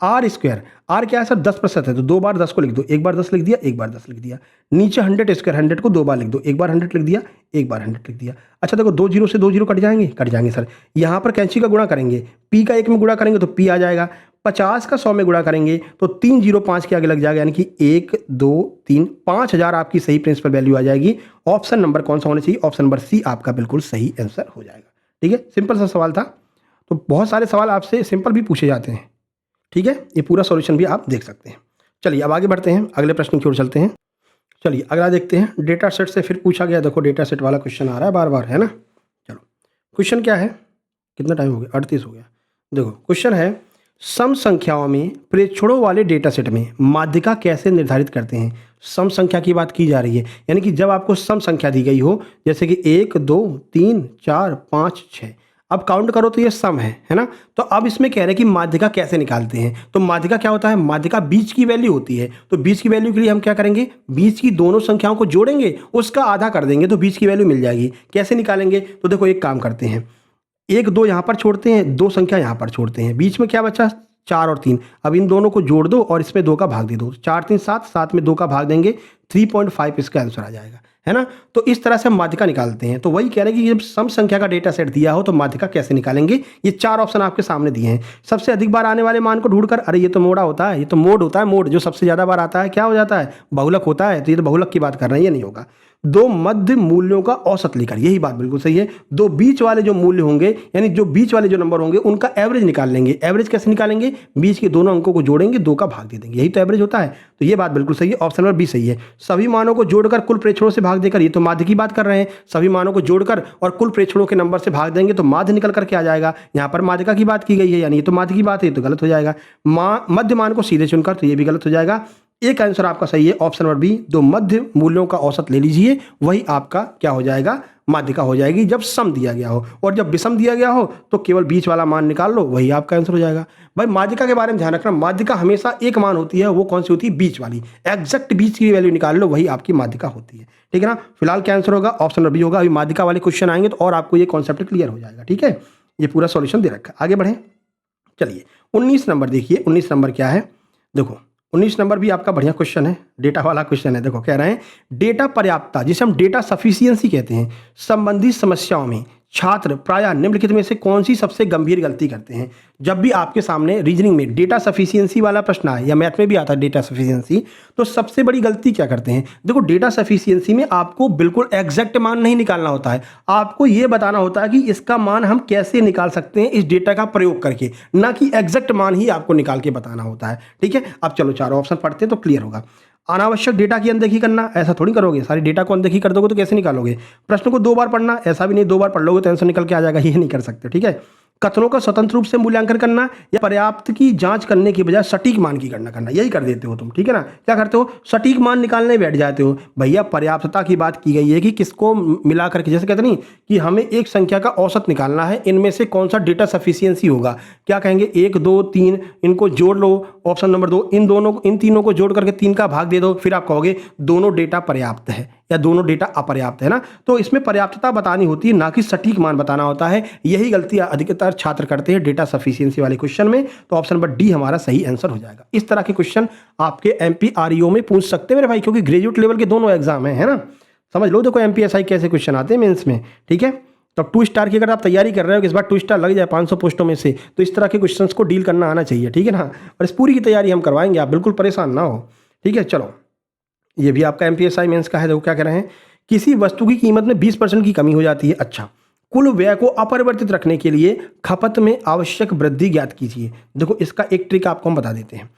R² क्या है सर 10% है, तो 2 बार 10 को लिख दो, एक बार 10 लिख दिया, एक बार 10 लिख दिया। नीचे 100² 100 को 2 बार लिख दो, एक बार 100 लिख दिया, एक बार 100 लिख दिया। अच्छा देखो 2 0 से 2 0 कट जाएंगे सर। यहाँ पर कैंची का गुणा करेंगे, P का 1 में गुणा करेंगे तो P आ जाएगा, 50 का 100 में गुणा करेंगे तो 3 0 5 के आगे लग जाएगा, यानी कि 1 2 3 5000 आपकी सही प्रिंसिपल वैल्यू आ जाएगी। ऑप्शन नंबर कौन सा होना चाहिए, ऑप्शन नंबर सी आपका बिल्कुल सही आंसर हो जाएगा। ठीक है, सिंपल सा सवाल था, तो बहुत सारे सवाल आपसे सिंपल भी पूछे जाते हैं। ठीक है, ये पूरा सॉल्यूशन भी आप देख सकते हैं। चलिए अब आगे बढ़ते हैं, अगले प्रश्न की ओर चलते हैं। चलिए अगला देखते हैं, डेटा सेट से फिर पूछा गया, देखो डेटा सेट वाला क्वेश्चन आ रहा है बार बार, है ना। चलो क्वेश्चन क्या है, कितना टाइम हो गया, 38 हो गया। देखो क्वेश्चन है, सम संख्याओं में प्रेक्षणों वाले डेटा सेट में माध्यिका कैसे निर्धारित करते हैं। सम संख्या की बात की जा रही है, यानी कि जब आपको सम संख्या दी गई हो, जैसे कि 1 2 3 4 5 6, अब काउंट करो तो ये सम है ना। तो अब इसमें कह रहे हैं कि माध्यिका कैसे निकालते हैं। तो माध्यिका क्या होता है, माध्यिका बीच की वैल्यू होती है। तो बीच की वैल्यू के लिए हम क्या करेंगे, बीच की दोनों संख्याओं को जोड़ेंगे, उसका आधा कर देंगे तो बीच की वैल्यू मिल जाएगी। कैसे निकालेंगे, तो देखो एक काम करते हैं, 1 2 यहाँ पर छोड़ते हैं, 2 संख्या यहाँ पर छोड़ते हैं, बीच में क्या बचा 4 और 3, अब इन दोनों को जोड़ दो और इसमें 2 का भाग दे दो, 4 3 7, 7 में 2 का भाग देंगे, 3.5 इसका आंसर आ जाएगा, है ना। तो इस तरह से हम माध्यिका निकालते हैं। तो वही कह रहे हैं कि जब सम संख्या का डेटा सेट दिया हो तो माध्यिका कैसे निकालेंगे। ये 4 ऑप्शन आपके सामने दिए हैं। सबसे अधिक बार आने वाले मान को ढूंढकर, अरे ये तो मोड़ा होता है, ये तो मोड होता है, मोड जो सबसे ज़्यादा बार आता है क्या हो जाता है, बहुलक होता है, तो ये तो बहुलक की बात कर रहे हैं, ये नहीं होगा। दो मध्य मूल्यों का औसत लेकर, यही बात बिल्कुल सही है। दो बीच वाले जो मूल्य होंगे, यानी जो बीच वाले जो नंबर होंगे उनका एवरेज निकाल लेंगे। एवरेज कैसे निकालेंगे? बीच के दोनों अंकों को जोड़ेंगे, 2 का भाग दे देंगे, यही तो एवरेज होता है। तो ये बात बिल्कुल सही है, ऑप्शन नंबर बी सही है। सभी मानों को जोड़कर कुल प्रेक्षणों से भाग देकर, ये तो माध्य की बात कर रहे हैं। सभी मानों को जोड़कर और कुल प्रेक्षणों के नंबर से भाग देंगे तो माध्य निकल करके आ जाएगा। यहाँ पर माध्यिका की बात की गई है, यानी ये तो माध्य की बात है, ये तो गलत हो जाएगा। मध्य मान को सीधे चुनकर, तो ये भी गलत हो जाएगा। एक आंसर आपका सही है, ऑप्शन नंबर बी। दो मध्य मूल्यों का औसत ले लीजिए, वही आपका क्या हो जाएगा? माध्यिका हो जाएगी, जब सम दिया गया हो। और जब विषम दिया गया हो तो केवल बीच वाला मान निकाल लो, वही आपका आंसर हो जाएगा। भाई माध्यिका के बारे में ध्यान रखना, माध्यिका हमेशा एक मान होती है, वो कौन सी होती है? बीच वाली। एग्जैक्ट बीच की वैल्यू निकाल लो, वही आपकी माध्यिका होती है। ठीक है ना? फिलहाल क्या आंसर होगा? ऑप्शन नंबर बी होगा। अभी माध्यिका वाले क्वेश्चन आएंगे तो और आपको ये कॉन्सेप्ट क्लियर हो जाएगा। ठीक है, ये पूरा सॉल्यूशन दे रखा है। आगे बढ़े, चलिए 19 नंबर देखिए। 19 नंबर क्या है? देखो 19 नंबर भी आपका बढ़िया क्वेश्चन है, डेटा वाला क्वेश्चन है। देखो कह रहे हैं डेटा पर्याप्तता, जिसे हम डेटा सफिशियंसी कहते हैं, संबंधित समस्याओं में छात्र प्रायः निम्नलिखित में से कौन सी सबसे गंभीर गलती करते हैं? जब भी आपके सामने रीजनिंग में डेटा सफिशियंसी वाला प्रश्न आए, या मैथ में भी आता है डेटा सफिशियंसी, तो सबसे बड़ी गलती क्या करते हैं? देखो डेटा सफिशियंसी में आपको बिल्कुल एग्जैक्ट मान नहीं निकालना होता है, आपको यह बताना होता है कि इसका मान हम कैसे निकाल सकते हैं इस डेटा का प्रयोग करके, ना कि एग्जैक्ट मान ही आपको निकाल के बताना होता है। ठीक है, अब चलो चारों ऑप्शन पढ़ते हैं तो क्लियर होगा। अनावश्यक डेटा की अनदेखी करना, ऐसा थोड़ी करोगे, सारी डेटा को अनदेखी कर दोगे तो कैसे निकालोगे? प्रश्न को 2 बार पढ़ना, ऐसा भी नहीं 2 बार पढ़ लोगे तो आंसर निकल के आ जाएगा, ये नहीं कर सकते। ठीक है, कथनों का स्वतंत्र रूप से मूल्यांकन करना, या पर्याप्त की जांच करने की बजाय सटीक मान की गणना करना, यही कर देते हो तुम। ठीक है ना? क्या करते हो? सटीक मान निकालने बैठ जाते हो। भैया पर्याप्तता की बात की गई है कि किसको मिला करके, जैसे कहते नहीं कि हमें एक संख्या का औसत निकालना है, इनमें से कौन सा डेटा सफिशियंसी होगा। क्या कहेंगे? 1 2 3 इनको जोड़ लो, ऑप्शन नंबर 2 इन तीनों को जोड़ करके 3 का भाग दे दो, फिर आप कहोगे दोनों डेटा पर्याप्त है या दोनों डेटा अपर्याप्त है ना। तो इसमें पर्याप्तता बतानी होती है, ना कि सटीक मान बताना होता है। यही गलती अधिकतर छात्र करते हैं डेटा सफिशियंसी वाले क्वेश्चन में। तो ऑप्शन नंबर डी हमारा सही आंसर हो जाएगा। इस तरह के क्वेश्चन आपके एमपीआरईओ में पूछ सकते हैं मेरे भाई, क्योंकि ग्रेजुएट लेवल के दोनों एग्जाम है ना। समझ लो, देखो एमपीएसआई कैसे क्वेश्चन आते हैं मेंस में। ठीक है, तो 2 स्टार की अगर आप तैयारी कर रहे हो कि इस बार 2 स्टार लग जाए 500 पोस्टों में से, तो इस तरह के क्वेश्चंस को डील करना आना चाहिए। ठीक है ना? और इस पूरी की तैयारी हम करवाएंगे, आप बिल्कुल परेशान ना हो। ठीक है, चलो ये भी आपका एमपीएसआई मेंस का है। देखो क्या कह रहे हैं, किसी वस्तु की कीमत में 20% की कमी हो जाती है। अच्छा, कुल व्यय को अपरिवर्तित रखने के लिए खपत में आवश्यक वृद्धि ज्ञात कीजिए। देखो इसका एक ट्रिक आपको हम बता देते हैं।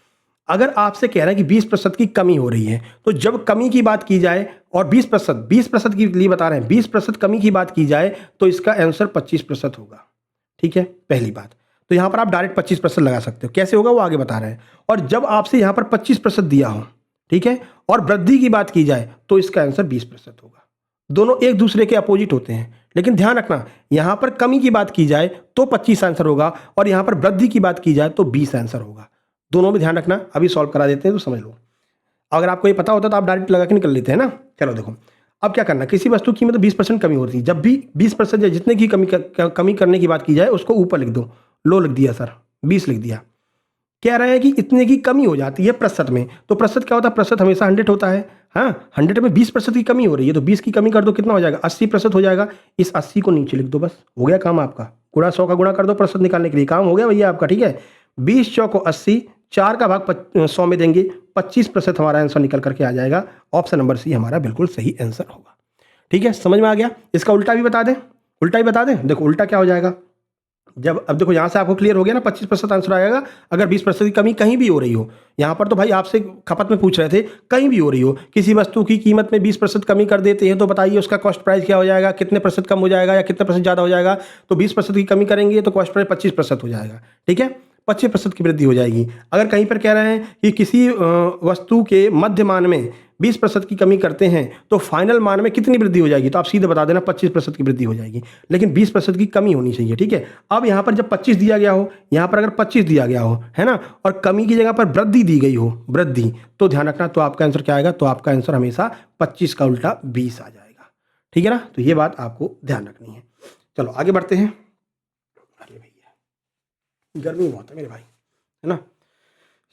अगर आपसे कह रहे हैं कि 20% की कमी हो रही है, तो जब कमी की बात की जाए और 20% के लिए बता रहे हैं, 20% कमी की बात की जाए तो इसका आंसर 25% होगा। ठीक है, पहली बात। तो यहां पर आप डायरेक्ट 25% लगा सकते हो। कैसे होगा वो आगे बता रहे हैं। और जब आपसे यहां पर 25% दिया हो, ठीक है, और वृद्धि की बात की जाए तो इसका आंसर 20% होगा। दोनों एक दूसरे के अपोजिट होते हैं, लेकिन ध्यान रखना यहां पर कमी की बात की जाए तो 25 आंसर होगा, और यहां पर वृद्धि की बात की जाए तो 20 आंसर होगा। दोनों में ध्यान रखना। अभी सॉल्व करा देते हैं तो समझ लो। अगर आपको ये पता होता तो आप डायरेक्ट लगा के निकल लेते हैं ना। चलो देखो अब क्या करना, किसी वस्तु की मतलब 20% कमी होती है। जब भी 20% या जितने की कमी करने की बात की जाए उसको ऊपर लिख दो। लो लिख दिया सर, 20 लिख दिया। कह रहे हैं कि इतने की कमी हो जाती है प्रतिशत में। तो प्रतिशत क्या होता है? प्रतिशत हमेशा 100 होता है। हाँ, 100 में 20% की कमी हो रही है, तो 20 की कमी कर दो, कितना हो जाएगा? 80% हो जाएगा। इस 80 को नीचे लिख दो, बस हो गया काम आपका। गुणा 100 का गुणा कर दो प्रतिशत निकालने के लिए, काम हो गया भैया आपका। ठीक है, 20 चौको 80, 4 का भाग 100 में देंगे, 25% हमारा आंसर निकल करके आ जाएगा। ऑप्शन नंबर सी हमारा बिल्कुल सही आंसर होगा। ठीक है, समझ में आ गया? इसका उल्टा भी बता दें, उल्टा ही बता दें। देखो उल्टा क्या हो जाएगा, जब अब देखो यहाँ से आपको क्लियर हो गया ना, 25% आंसर आएगा अगर 20% की कमी कहीं भी हो रही हो। यहाँ पर तो भाई आपसे खपत में पूछ रहे थे, कहीं भी हो रही हो, किसी वस्तु की कीमत में 20% कमी कर देते हैं तो बताइए उसका कॉस्ट प्राइस क्या हो जाएगा, कितने % कम हो जाएगा या कितने % ज़्यादा हो जाएगा। तो 20% की कमी करेंगे तो कॉस्ट प्राइस 25% हो जाएगा। ठीक है, 25% की वृद्धि हो जाएगी। अगर कहीं पर कह रहे हैं कि किसी वस्तु के मध्य मान में 20% की कमी करते हैं तो फाइनल मान में कितनी वृद्धि हो जाएगी, तो आप सीधे बता देना 25% की वृद्धि हो जाएगी, लेकिन 20% की कमी होनी चाहिए। ठीक है, अब यहाँ पर जब 25 दिया गया हो, यहाँ पर अगर 25 दिया गया हो, है ना, और कमी की जगह पर वृद्धि दी गई हो, वृद्धि, तो ध्यान रखना तो आपका आंसर क्या आएगा? तो आपका आंसर हमेशा 25 का उल्टा 20 आ जाएगा। ठीक है ना, तो ये बात आपको ध्यान रखनी है। चलो आगे बढ़ते हैं। अरे भैया गर्मी बहुत है मेरे भाई, है ना।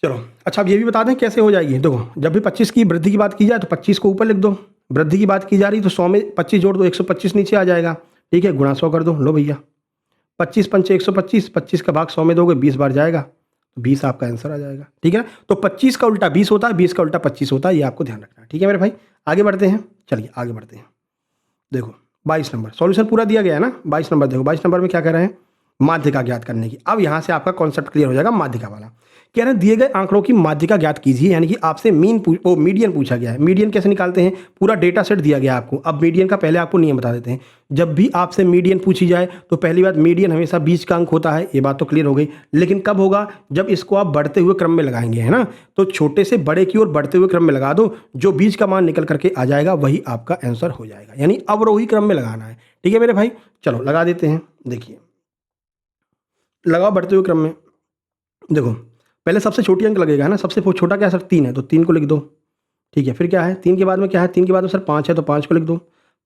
चलो अच्छा, अब ये भी बता दें कैसे हो जाएगी। देखो जब भी 25 की वृद्धि की बात की जाए तो 25 को ऊपर लिख दो, वृद्धि की बात की जा रही तो 100 में 25 जोड़ दो, 125 नीचे आ जाएगा। ठीक है, गुणा 100 कर दो। लो भैया 25 पंचे 125, 25 का भाग 100 में दोगे 20 बार जाएगा, 20 आपका आंसर आ जाएगा। ठीक है ना, तो 25 का उल्टा 20 होता है, 20 का उल्टा 25 होता है, ये आपको ध्यान रखना है। ठीक है मेरे भाई, आगे बढ़ते हैं। चलिए आगे बढ़ते हैं। देखो 22 नंबर सॉल्यूशन पूरा दिया गया है ना। 22 नंबर देखो, 22 नंबर में क्या कह रहे हैं, माध्यिका ज्ञात करने की। अब यहाँ से आपका कॉन्सेप्ट क्लियर हो जाएगा माध्यिका वाला। कह रहे हैं दिए गए आंकड़ों की माध्यिका ज्ञात कीजिए, यानी कि आपसे मीडियन पूछा गया है। मीडियन कैसे निकालते हैं, पूरा डेटा सेट दिया गया है आपको। अब मीडियन का पहले आपको नियम बता देते हैं। जब भी आपसे मीडियन पूछी जाए तो पहली बात, मीडियन हमेशा बीच का अंक होता है, ये बात तो क्लियर हो गई। लेकिन कब होगा, जब इसको आप बढ़ते हुए क्रम में लगाएंगे, है ना। तो छोटे से बड़े की ओर बढ़ते हुए क्रम में लगा दो, जो बीच का मान निकल करके आ जाएगा वही आपका आंसर हो जाएगा, यानी अवरोही क्रम में लगाना है। ठीक है मेरे भाई, चलो लगा देते हैं। देखिए लगाओ बढ़ते हुए क्रम में। देखो पहले सबसे छोटी अंक लगेगा, है ना। सबसे छोटा क्या है सर, 3 है, तो 3 को लिख दो। ठीक है, फिर क्या है, 3 के बाद में क्या है, 3 के बाद में सर 5 है, तो 5 को लिख दो।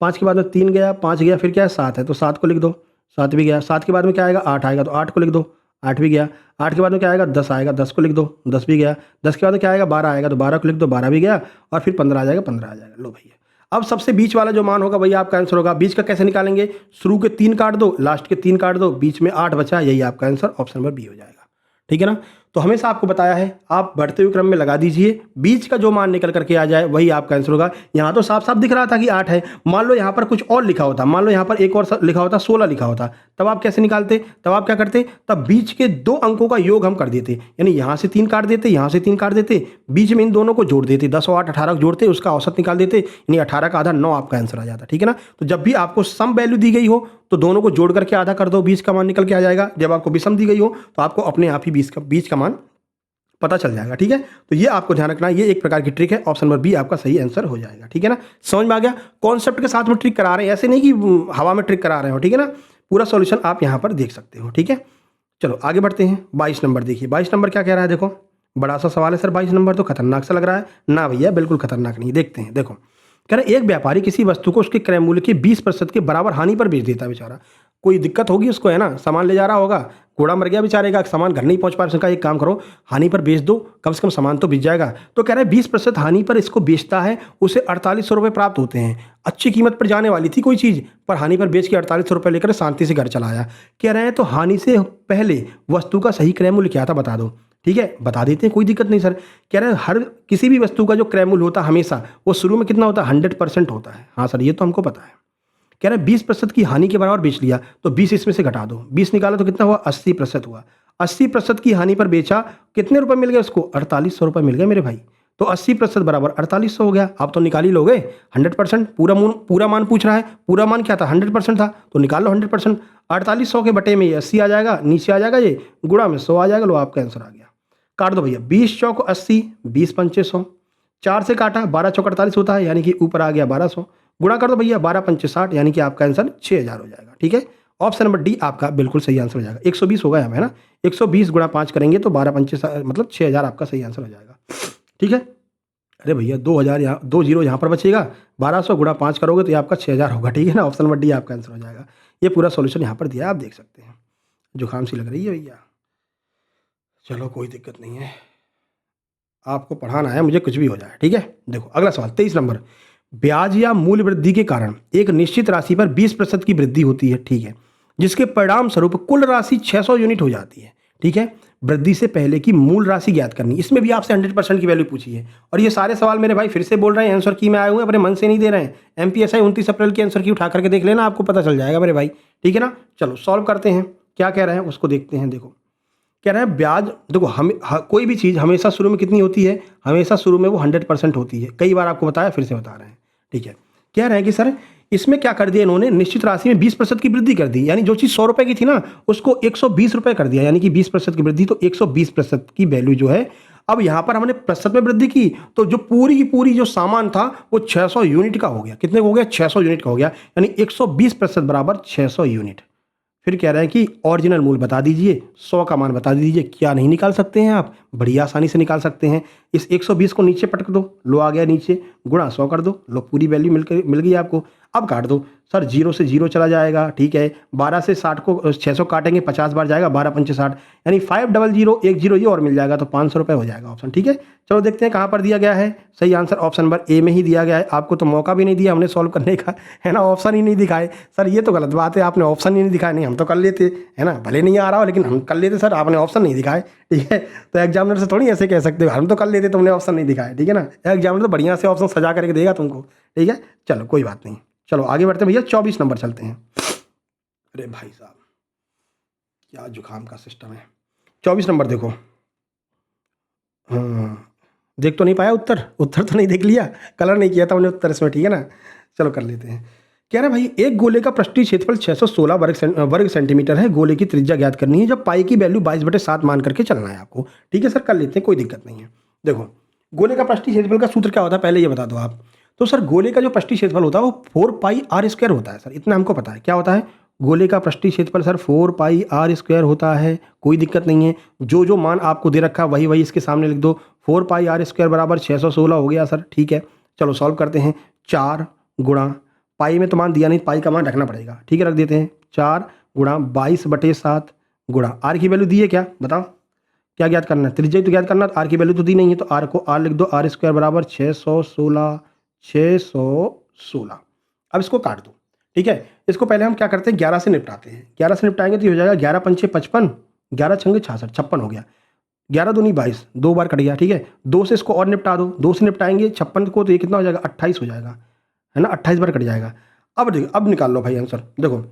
5 के बाद में 3 गया, 5 गया, फिर क्या है 7 है, तो 7 को लिख दो। 7 भी गया। 7 के बाद में क्या आएगा, 8 आएगा, तो 8 को लिख दो। 8 भी गया। 8 के बाद में क्या आएगा, 10 आएगा, 10 को लिख दो। 10 भी गया। 10 के बाद में क्या आएगा, 12 आएगा, तो 12 को लिख दो। 12 भी गया। और फिर 15 आ जाएगा, 15 आ जाएगा। लो भैया, अब सबसे बीच वाला जो मान होगा वही आपका आंसर होगा। बीच का कैसे निकालेंगे, शुरू के 3 काट दो, लास्ट के 3 काट दो, बीच में 8 बचा, यही आपका आंसर ऑप्शन नंबर बी हो जाएगा। ठीक है ना, तो हमेशा आपको बताया है आप बढ़ते हुए क्रम में लगा दीजिए, बीच का जो मान निकल करके आ जाए वही आपका आंसर होगा। यहाँ तो साफ साफ दिख रहा था कि 8 है। मान लो यहाँ पर कुछ और लिखा होता, मान लो यहाँ पर एक और लिखा होता, 16 लिखा होता, तब आप कैसे निकालते, तब आप क्या करते, तब बीच के 2 अंकों का योग हम कर देते, यानी यहाँ से 3 काट देते, यहाँ से 3 काट देते, बीच में इन दोनों को जोड़ देते, 10 और 8 18 को जोड़ते, उसका औसत निकाल देते, यानी 18 का आधा 9 आपका आंसर आ जाता। ठीक है ना, तो जब भी आपको सम वैल्यू दी गई हो तो दोनों को जोड़ करके आधा कर दो, बीच का मान निकल के आ जाएगा। जब आपको विषम दी गई हो तो आपको अपने आप ही बीच का मान पता चल जाएगा। ठीक है, तो ये आपको ध्यान रखना, ये एक प्रकार की ट्रिक है। ऑप्शन नंबर बी आपका सही आंसर हो जाएगा। ठीक है ना, समझ में आ गया। कॉन्सेप्ट के साथ में ट्रिक करा रहे हैं, ऐसे नहीं कि हवा में ट्रिक करा रहे हो। ठीक है ना, पूरा सॉल्यूशन आप यहाँ पर देख सकते हो। ठीक है, चलो आगे बढ़ते हैं। 22 नंबर देखिए, 22 नंबर क्या कह रहा है, देखो बड़ा सा सवाल है सर। 22 नंबर तो खतरनाक सा लग रहा है ना भैया, बिल्कुल खतरनाक नहीं। देखते हैं, देखो कह रहे एक व्यापारी किसी वस्तु को उसके क्रय मूल्य के 20% के बराबर हानि पर बेच देता है। बेचारा कोई दिक्कत होगी उसको, है ना, सामान ले जा रहा होगा, घोड़ा मर गया बेचारे का, सामान घर नहीं पहुंच पा रहा। उसका एक काम करो, हानि पर बेच दो, कम से कम सामान तो बिक जाएगा। तो कह रहे हैं 20% हानि पर इसको बेचता है, उसे 4800 रुपये प्राप्त होते हैं। अच्छी कीमत पर जाने वाली थी कोई चीज़, पर हानि पर बेच के 4800 रुपये लेकर शांति से घर चलाया। कह रहे हैं तो हानि से पहले वस्तु का सही क्रय मूल्य क्या था बता दो। ठीक है, बता देते हैं, कोई दिक्कत नहीं सर। कह रहे हैं हर किसी भी वस्तु का जो क्रय मूल्य होता है हमेशा वो शुरू में कितना होता है, 100% होता है। हाँ सर, ये तो हमको पता है। कह रहे हैं 20% की हानि के बराबर बेच लिया, तो 20 इसमें से घटा दो, 20 निकाला तो कितना हुआ, 80% हुआ। 80% की हानि पर बेचा, कितने रुपए मिल गए उसको, 4800 रुपये मिल गए मेरे भाई। तो 80% बराबर 4800 हो गया। आप तो निकाल ही लोगे 100%, पूरा मान पूछ रहा है। पूरा मान क्या था, 100% था, तो निकाल लो 100%। 4800 के बटे में ये 80 आ जाएगा, नीचे आ जाएगा, ये गुणा में 100 आ जाएगा। लो आपका आंसर आ गया। काट दो भैया, 20 चौक 80, 20 पंचे 100, 4 से काटा, 12 चौक 48 होता है, यानी कि ऊपर आ गया 1200। गुणा कर दो भैया, 12 पंचे 60, यानी कि आपका आंसर 6000 हो जाएगा। ठीक है, ऑप्शन नंबर डी आपका बिल्कुल सही आंसर हो जाएगा। 120 होगा यहाँ, है ना, 120 गुणा 5 करेंगे तो 12 पंचे मतलब 6000 आपका सही आंसर हो जाएगा। ठीक है, अरे भैया 2000 यहाँ, 2 जीरो यहाँ पर बचेगा, 1200 गुणा 5 करोगे तो ये आपका 6000 होगा। ठीक है ना, ऑप्शन नंबर डी आपका आंसर हो जाएगा। ये पूरा सॉल्यूशन यहाँ पर दिया है, आप देख सकते हैं। जुकाम सी लग रही है भैया, चलो कोई दिक्कत नहीं है, आपको पढ़ाना है, मुझे कुछ भी हो जाए। ठीक है, देखो अगला सवाल 23 नंबर। ब्याज या मूल्य वृद्धि के कारण एक निश्चित राशि पर 20% की वृद्धि होती है। ठीक है, जिसके परिणाम स्वरूप कुल राशि 600 यूनिट हो जाती है। ठीक है, वृद्धि से पहले की मूल राशि ज्ञात करनी, इसमें भी आपसे 100% की वैल्यू पूछी है। और ये सारे सवाल मेरे भाई फिर से बोल रहे हैं, आंसर की में आए हुए, अपने मन से नहीं दे रहे हैं। MPSI 29 अप्रैल की आंसर की उठा करके देख लेना, आपको पता चल जाएगा मेरे भाई। ठीक है ना, चलो सॉल्व करते हैं, क्या कह रहे हैं उसको देखते हैं। देखो कह रहे हैं ब्याज, देखो कोई भी चीज़ हमेशा शुरू में कितनी होती है, हमेशा शुरू में वो 100% होती है। कई बार आपको बताया, फिर से बता रहे हैं। ठीक है, कह रहे हैं कि सर इसमें क्या कर दिया इन्होंने, निश्चित राशि में 20% की वृद्धि कर दी, यानी जो चीज़ 100 रुपये की थी ना उसको 120 रुपये कर दिया, यानी कि 20% की वृद्धि, तो 120% की वैल्यू जो है। अब यहाँ पर हमने प्रतिशत में वृद्धि की, तो जो पूरी की पूरी जो सामान था वो 600 यूनिट का हो गया। कितने का हो गया, 600 यूनिट का हो गया, यानी 120% बराबर 600 यूनिट। फिर कह रहे हैं कि ओरिजिनल मूल्य बता दीजिए, 100 का मान बता दीजिए। क्या नहीं निकाल सकते हैं आप, बड़ी आसानी से निकाल सकते हैं। इस 120 को नीचे पटक दो, लो आ गया नीचे, गुणा 100 कर दो, लो पूरी वैल्यू मिल गई आपको। अब काट दो सर, 0 से 0 चला जाएगा, ठीक है। 12 से 60 को 600 काटेंगे, 50 बार जाएगा, 12 पंचे 60, यानी 500 ये और मिल जाएगा, तो 500 रुपये हो जाएगा ऑप्शन, ठीक है। चलो देखते हैं कहाँ पर दिया गया है। सही आंसर ऑप्शन नंबर ए में ही दिया गया है। आपको तो मौका भी नहीं दिया हमने सॉल्व करने का, है ना, ऑप्शन ही नहीं दिखाए। सर ये तो गलत बात है, आपने ऑप्शन ही नहीं दिखाए। नहीं हम तो कर लेते, है ना, भले नहीं आ रहा हो लेकिन हम कर लेते सर, आपने ऑप्शन नहीं दिखाए, ठीक है। तो एग्जामिनर से थोड़ी ऐसे कह सकते हो हम तो कर लेते, तुमने ऑप्शन नहीं दिखाए, ठीक है ना। एग्जामिनर तो बढ़िया से ऑप्शन सजा करके देगा तुमको, ठीक है। चलो कोई बात नहीं, चलो आगे बढ़ते हैं भैया, 24 नंबर चलते हैं। अरे भाई साहब क्या जुकाम का सिस्टम है। 24 नंबर देखो, हाँ देख तो नहीं पाया, उत्तर तो नहीं देख लिया, कलर नहीं किया था हमने उत्तर इसमें, ठीक है ना। चलो कर लेते हैं। कह रहे भाई एक गोले का पृष्ठीय क्षेत्रफल 616 वर्ग सेंटीमीटर है, गोले की त्रिज्या ज्ञात करनी है, जब पाई की वैल्यू 22/7 मान करके चलना है आपको, ठीक है सर, कर लेते हैं, कोई दिक्कत नहीं है। देखो गोले का पृष्ठीय क्षेत्रफल का सूत्र क्या होता है पहले ये बता दो आप। तो सर गोले का जो पृष्ठीय क्षेत्रफल होता है वो 4πr² होता है सर, इतना हमको पता है। क्या होता है गोले का पृष्ठीय क्षेत्रफल सर 4πr² होता है, कोई दिक्कत नहीं है। जो मान आपको दे रखा है वही इसके सामने लिख दो, 4πr² बराबर 616 हो गया सर, ठीक है। चलो सॉल्व करते हैं। 4 गुणा पाई में तो मान दिया नहीं, पाई का मान रखना पड़ेगा, ठीक है, रख देते हैं। 4 गुणा 22/7 गुणा आर की वैल्यू दी है क्या बताओ, क्या ज्ञात करना है, त्रिज्या तो ज्ञात करना, आर की वैल्यू तो दी नहीं है, तो आर को आर लिख दो, r² बराबर 616। अब इसको काट दो, ठीक है। इसको पहले हम क्या करते हैं 11 से निपटाते हैं, 11 से निपटाएंगे तो ये हो जाएगा 11 पंचे 55, 11 छंगे 66, 56 हो गया, 11 दूनी 22, 2 बार कट गया, ठीक है। 2 से इसको और निपटा दो, 2 से निपटाएंगे 56 को तो ये कितना हो जाएगा 28 हो जाएगा, है ना, 28 बार कट जाएगा। अब देखो अब निकाल लो भाई आंसर। देखो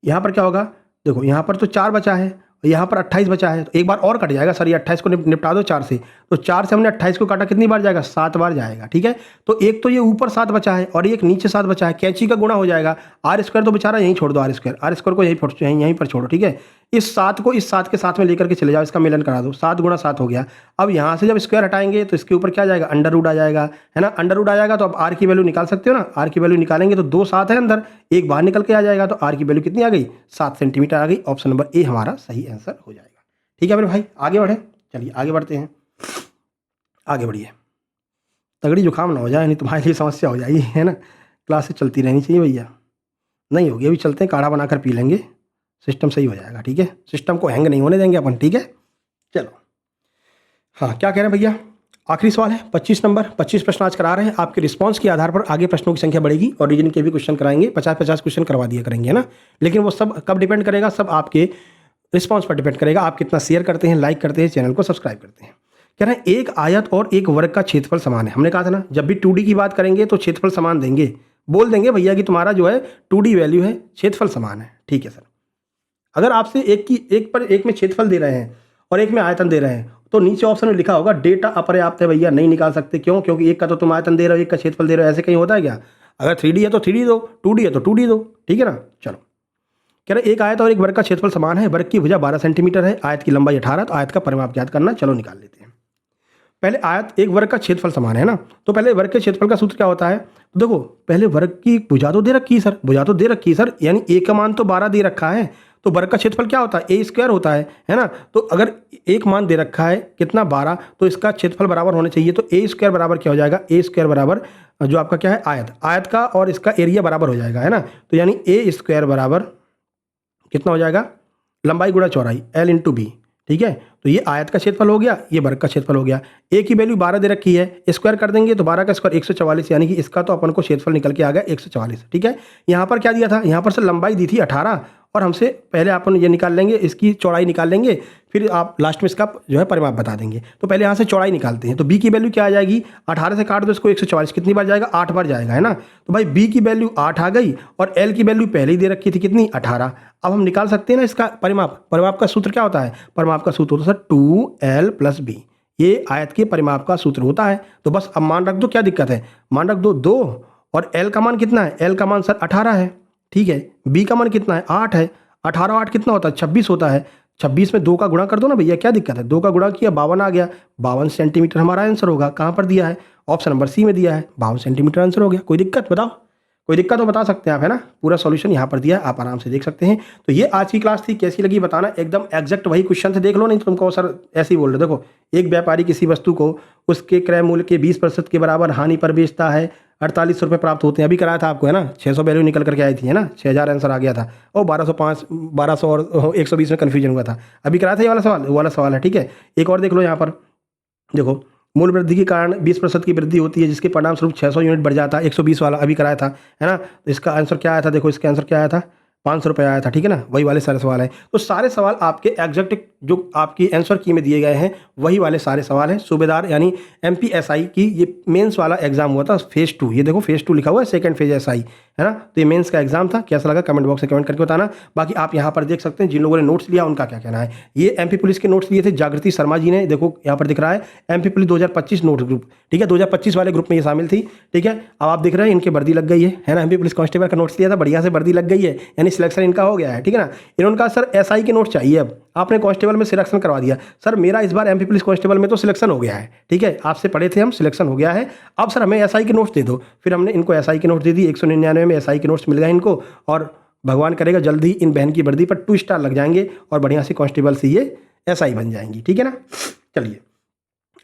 यहाँ पर क्या होगा, देखो यहाँ पर तो 4 बचा है, यहाँ पर 28 बचा है, तो एक बार और कट जाएगा सर, ये 28 को निपटा दो 4 से, तो 4 से हमने 28 को काटा, कितनी बार जाएगा 7 बार जाएगा, ठीक है। तो एक तो ये ऊपर 7 बचा है और एक नीचे 7 बचा है, कैंची का गुणा हो जाएगा, r² तो बेचारा यहीं छोड़ दो, r² को यहीं पर छोड़ो, ठीक है। इस 7 को इस 7 के साथ में लेकर के चले जाओ, इसका मिलन करा दो, 7 गुणा 7 हो गया। अब यहाँ से जब स्क्वायर हटाएंगे तो इसके ऊपर क्या जाएगा अंडर रूट आ जाएगा, है ना, अंडर रूट आ जाएगा। तो अब आर की वैल्यू निकाल सकते हो ना, आर की वैल्यू निकालेंगे तो 2 7 है अंदर, एक बाहर निकल के आ जाएगा, तो आर की वैल्यू कितनी आ गई 7 सेंटीमीटर आ गई। ऑप्शन नंबर ए हमारा सही आंसर हो जाएगा, ठीक है मेरे भाई। आगे बढ़े, चलिए आगे बढ़ते हैं, आगे बढ़िए, तगड़ी जुकाम ना हो जाए, नहीं तुम्हारे लिए समस्या हो जाएगी, है ना। क्लासेस चलती रहनी चाहिए भैया, नहीं होगी अभी चलते हैं, काढ़ा बनाकर पी लेंगे, सिस्टम सही हो जाएगा, ठीक है। सिस्टम को हैंग नहीं होने देंगे अपन, ठीक है। चलो हाँ क्या कह रहे हैं भैया, आखिरी सवाल है 25 नंबर, 25 प्रश्न आज करा रहे हैं। आपके रिस्पांस के आधार पर आगे प्रश्नों की संख्या बढ़ेगी और रीजनिंग के भी क्वेश्चन कराएंगे, 50-50 क्वेश्चन करवा दिया करेंगे, है ना। लेकिन वो सब कब डिपेंड करेगा, सब आपके रिस्पांस पर डिपेंड करेगा, आप कितना शेयर करते हैं, लाइक करते हैं, चैनल को सब्सक्राइब करते हैं। कह रहे हैं एक आयत और एक वर्ग का क्षेत्रफल समान है। हमने कहा था ना जब भी 2D की बात करेंगे तो क्षेत्रफल समान देंगे, बोल देंगे भैया कि तुम्हारा जो है 2D वैल्यू है, क्षेत्रफल समान है, ठीक है सर। अगर आपसे एक में क्षेत्रफल दे रहे हैं और एक में आयतन दे रहे हैं तो नीचे ऑप्शन में लिखा होगा डेटा अपर्याप्त है भैया, नहीं निकाल सकते। क्यों? क्योंकि एक का तो तुम आयतन दे रहे हो, एक का क्षेत्रफल दे रहे हो, ऐसे कहीं होता है क्या? अगर 3D है तो 3D दो, 2D है तो 2D दो, ठीक है ना। चलो कह रहे एक आयत और एक वर्ग का क्षेत्रफल समान है, वर्ग की भुजा 12 सेंटीमीटर है, आयत की लंबाई 18, तो आयत का परिमाप ज्ञात करना। चलो निकाल लेते हैं। पहले आयत एक वर्ग का क्षेत्रफल समान है ना, तो पहले वर्ग के क्षेत्रफल का सूत्र क्या होता है? तो देखो पहले वर्ग की भुजा तो दे रखी है सर, भुजा तो दे रखी है सर, यानी ए का मान तो 12 दे रखा है, तो वर्ग का क्षेत्रफल क्या होता है? ए स्क्वायर होता है ना। तो अगर एक मान दे रखा है कितना 12, तो इसका क्षेत्रफल बराबर होना चाहिए, तो ए स्क्वायर बराबर क्या हो जाएगा? ए स्क्वायर बराबर जो आपका क्या है आयत का और इसका एरिया बराबर हो जाएगा, है ना। तो यानी ए स्क्वायर बराबर कितना हो जाएगा? लंबाई गुणा चौड़ाई L इंटू बी, ठीक है। तो ये आयत का क्षेत्रफल हो गया, ये वर्ग का क्षेत्रफल हो गया। ए की वैल्यू 12 दे रखी है, स्क्वायर कर देंगे तो 12 का स्क्वायर 144, यानी कि इसका तो अपन को क्षेत्रफल निकल के आ गया 144, ठीक है। यहाँ पर क्या दिया था? यहाँ पर से लंबाई दी थी 18 और हमसे पहले अपन ये निकाल लेंगे, इसकी चौड़ाई निकाल लेंगे, फिर आप लास्ट में इसका जो है परिमाप बता देंगे। तो पहले यहाँ से चौड़ाई निकालते हैं, तो बी की वैल्यू क्या आ जाएगी? 18 से काट दो इसको, 144 कितनी बार जाएगा? 8 बार जाएगा, है ना। तो भाई बी की वैल्यू 8 आ गई और एल की वैल्यू पहले ही दे रखी थी कितनी? 18। अब हम निकाल सकते हैं ना इसका परिमाप। परिमाप का सूत्र क्या होता है? परिमाप का सूत्र होता है 2L + b, ये आयत के परिमाप का सूत्र होता है। तो बस अब मान रख दो, क्या दिक्कत है? मान रख दो 2 और L का मान कितना है? L का मान सर 18 है, ठीक है। B का मान कितना है? 8 है, 18 8 कितना होता है? 26 होता है। 26 में 2 का गुणा कर दो ना भैया, क्या दिक्कत है? 2 का गुणा किया 52 आ गया, 52 सेंटीमीटर हमारा आंसर होगा। कहाँ पर दिया है? ऑप्शन नंबर सी में दिया है, 52 सेंटीमीटर आंसर हो गया। कोई दिक्कत बताओ? कोई दिक्कत हो बता सकते हैं आप, है ना। पूरा सॉल्यूशन यहाँ पर दिया है, आप आराम से देख सकते हैं। तो ये आज की क्लास थी, कैसी लगी बताना। एकदम एग्जैक्ट वही क्वेश्चन थे, देख लो, नहीं तो तुमको सर ऐसे ही बोल रहे। देखो, एक व्यापारी किसी वस्तु को उसके क्रय मूल्य के 20% के बराबर हानि पर बेचता है, 48 रुपये प्राप्त होते हैं। अभी कराया था आपको, है ना, 600 वैल्यू निकल करके आई थी, है ना, 6000 आंसर आ गया था, और 1200 और 120 में कन्फ्यूजन हुआ था। अभी कराया था ये वाला सवाल, वो वाला सवाल है, ठीक है। एक और देख लो यहाँ पर, देखो, मूल्य वृद्धि के कारण 20% की वृद्धि होती है, जिसके परिणाम स्वरूप 600 यूनिट बढ़ जाता है। 120 वाला अभी कराया था, है ना। तो इसका आंसर क्या आया था, देखो, इसका आंसर क्या आया था, 500 रुपये आया था, ठीक है ना। वही वाले सारे सवाल हैं। तो सारे सवाल आपके एग्जैक्ट जो आपकी आंसर की में दिए गए हैं, वही वाले सारे सवाल हैं। सूबेदार यानी MPSI की ये मेंस वाला एग्जाम हुआ था, फेज़ 2। ये देखो फेज़ 2 लिखा हुआ है, सेकंड फेज SI, है ना। तो ये मेंस का एग्जाम था। कैसा लगा कमेंट बॉक्स में कमेंट करके बताना। बाकी आप यहाँ पर देख सकते हैं जिन लोगों ने नोट्स लिया उनका क्या कहना है। ये MP पुलिस के नोट्स लिए थे जागृति शर्मा जी ने, देखो यहाँ पर दिख रहा है MP पुलिस 2025 नोट ग्रुप, ठीक है, 2025 वाले ग्रुप में ये शामिल थी, ठीक है। अब आप देख रहे हैं इनकी वर्दी लग गई है ना। MP पुलिस कांस्टेबल का नोट्स लिया था, बढ़िया से वर्दी लग गई है, यानी सिलेक्शन इनका हो गया है, ठीक है ना। इन्होंने कहा सर SI के नोट चाहिए, अब आपने कांस्टेबल में सिलेक्शन करवा दिया। सर मेरा इस बार MP पुलिस कांस्टेबल में तो सिलेक्शन हो गया है, ठीक है, आपसे पढ़े थे हम, सिलेक्शन हो गया है। अब सर हमें SI के नोट्स दे दो। फिर हमने इनको SI के नोट्स दे दिए, 199 में SI के नोट्स मिल गए इनको, और भगवान करेगा जल्दी इन बहन की वर्दी पर 2 स्टार लग जाएंगे और बढ़िया से कांस्टेबल से ये SI बन जाएंगी, ठीक है ना। चलिए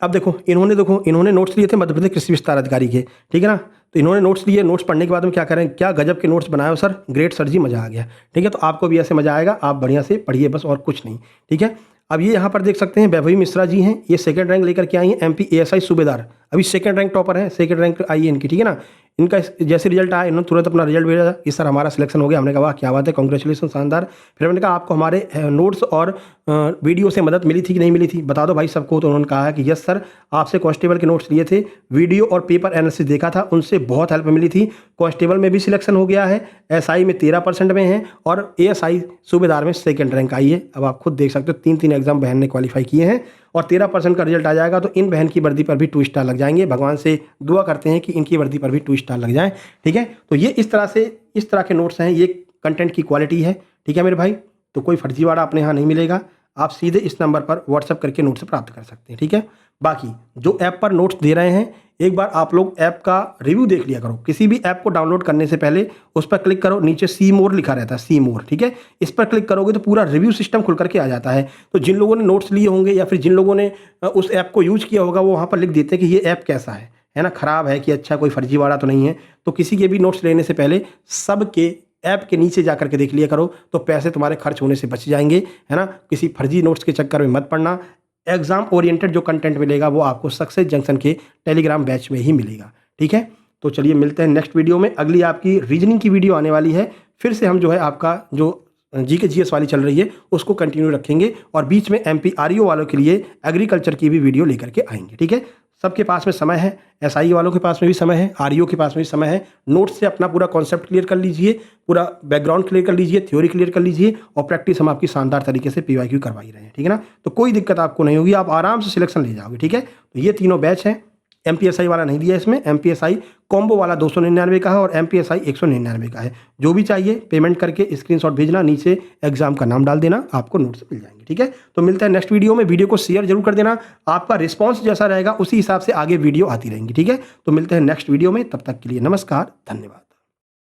अब देखो, इन्होंने नोट्स लिए थे मध्य प्रदेश कृषि विस्तार अधिकारी के, ठीक है ना। तो इन्होंने नोट्स लिए, नोट्स पढ़ने के बाद में क्या करें, क्या गजब के नोट्स बनाए हो सर, ग्रेट सर जी, मज़ा आ गया, ठीक है। तो आपको भी ऐसे मज़ा आएगा, आप बढ़िया से पढ़िए बस, और कुछ नहीं, ठीक है। अब ये यहाँ पर देख सकते हैं वैभवी मिश्रा जी हैं, ये सेकंड रैंक लेकर के आई हैं MPASI सूबेदार, अभी सेकंड रैंक टॉपर है, सेकंड रैंक आई है इनकी, ठीक है ना। इनका जैसे रिजल्ट आया, इन्होंने तुरंत अपना रिजल्ट भेजा कि सर हमारा सिलेक्शन हो गया। हमने कहा वाह क्या बात है, कांग्रेचुलेसन, शानदार। फिर हमने कहा आपको हमारे नोट्स और वीडियो से मदद मिली थी कि नहीं मिली थी, बता दो भाई सबको। तो उन्होंने कहा कि यस सर, आपसे कांस्टेबल के नोट्स लिए थे, वीडियो और पेपर एनालिसिस देखा था, उनसे बहुत हेल्प मिली थी। कांस्टेबल में भी सिलेक्शन हो गया है, SI में 13% में है, और ASI सूबेदार में सेकंड रैंक आई है। अब आप खुद देख सकते हो, 3 एग्जाम बहन ने क्वालिफाई किए हैं, और 13% का रिजल्ट आ जाएगा तो इन बहन की वर्दी पर भी 2 स्टार लग जाएंगे। भगवान से दुआ करते हैं कि इनकी वर्दी पर भी 2 स्टार लग जाए, ठीक है। तो ये इस तरह के नोट्स हैं, ये कंटेंट की क्वालिटी है, ठीक है मेरे भाई। तो कोई फर्जीवाड़ा अपने यहाँ नहीं मिलेगा, आप सीधे इस नंबर पर व्हाट्सएप करके नोट्स प्राप्त कर सकते हैं, ठीक है। बाकी जो ऐप पर नोट्स दे रहे हैं, एक बार आप लोग ऐप का रिव्यू देख लिया करो। किसी भी ऐप को डाउनलोड करने से पहले उस पर क्लिक करो, नीचे सी मोर लिखा रहता है, सी मोर, ठीक है। इस पर क्लिक करोगे तो पूरा रिव्यू सिस्टम खुल करके आ जाता है। तो जिन लोगों ने नोट्स लिए होंगे या फिर जिन लोगों ने उस ऐप को यूज किया होगा, वो वहाँ पर लिख देते हैं कि ये ऐप कैसा है ना, खराब है कि अच्छा, कोई फर्जीवाड़ा तो नहीं है। तो किसी के भी नोट्स लेने से पहले सबके ऐप के नीचे जा करके देख लिया करो, तो पैसे तुम्हारे खर्च होने से बच जाएंगे, है ना। किसी फर्जी नोट्स के चक्कर में मत पड़ना। एग्जाम ओरिएंटेड जो कंटेंट मिलेगा वो आपको सक्सेस जंक्शन के टेलीग्राम बैच में ही मिलेगा, ठीक है। तो चलिए मिलते हैं नेक्स्ट वीडियो में। अगली आपकी रीजनिंग की वीडियो आने वाली है, फिर से हम जो है आपका जो GK GS वाली चल रही है उसको कंटिन्यू रखेंगे, और बीच में MP REO वालों के लिए एग्रीकल्चर की भी वीडियो लेकर के आएंगे, ठीक है। सबके पास में समय है, SI वालों के पास में भी समय है, REO के पास में भी समय है। नोट्स से अपना पूरा कॉन्सेप्ट क्लियर कर लीजिए, पूरा बैकग्राउंड क्लियर कर लीजिए, थ्योरी क्लियर कर लीजिए, और प्रैक्टिस हम आपकी शानदार तरीके से PYQ करवा ही रहे हैं, ठीक है ना। तो कोई दिक्कत आपको नहीं होगी, आप आराम से सिलेक्शन ले जाओगे, ठीक है। तो ये तीनों बैच हैं। MPSI वाला नहीं दिया इसमें, MPSI कॉम्बो वाला 299 का है और MPSI 199 का है। जो भी चाहिए पेमेंट करके स्क्रीनशॉट भेजना, नीचे एग्जाम का नाम डाल देना, आपको नोट्स मिल जाएंगे, ठीक है। तो मिलता है नेक्स्ट वीडियो में। वीडियो को शेयर जरूर कर देना, आपका रिस्पॉन्स जैसा रहेगा उसी हिसाब से आगे वीडियो आती रहेंगी, ठीक है। तो मिलते हैं नेक्स्ट वीडियो में, तब तक के लिए नमस्कार, धन्यवाद।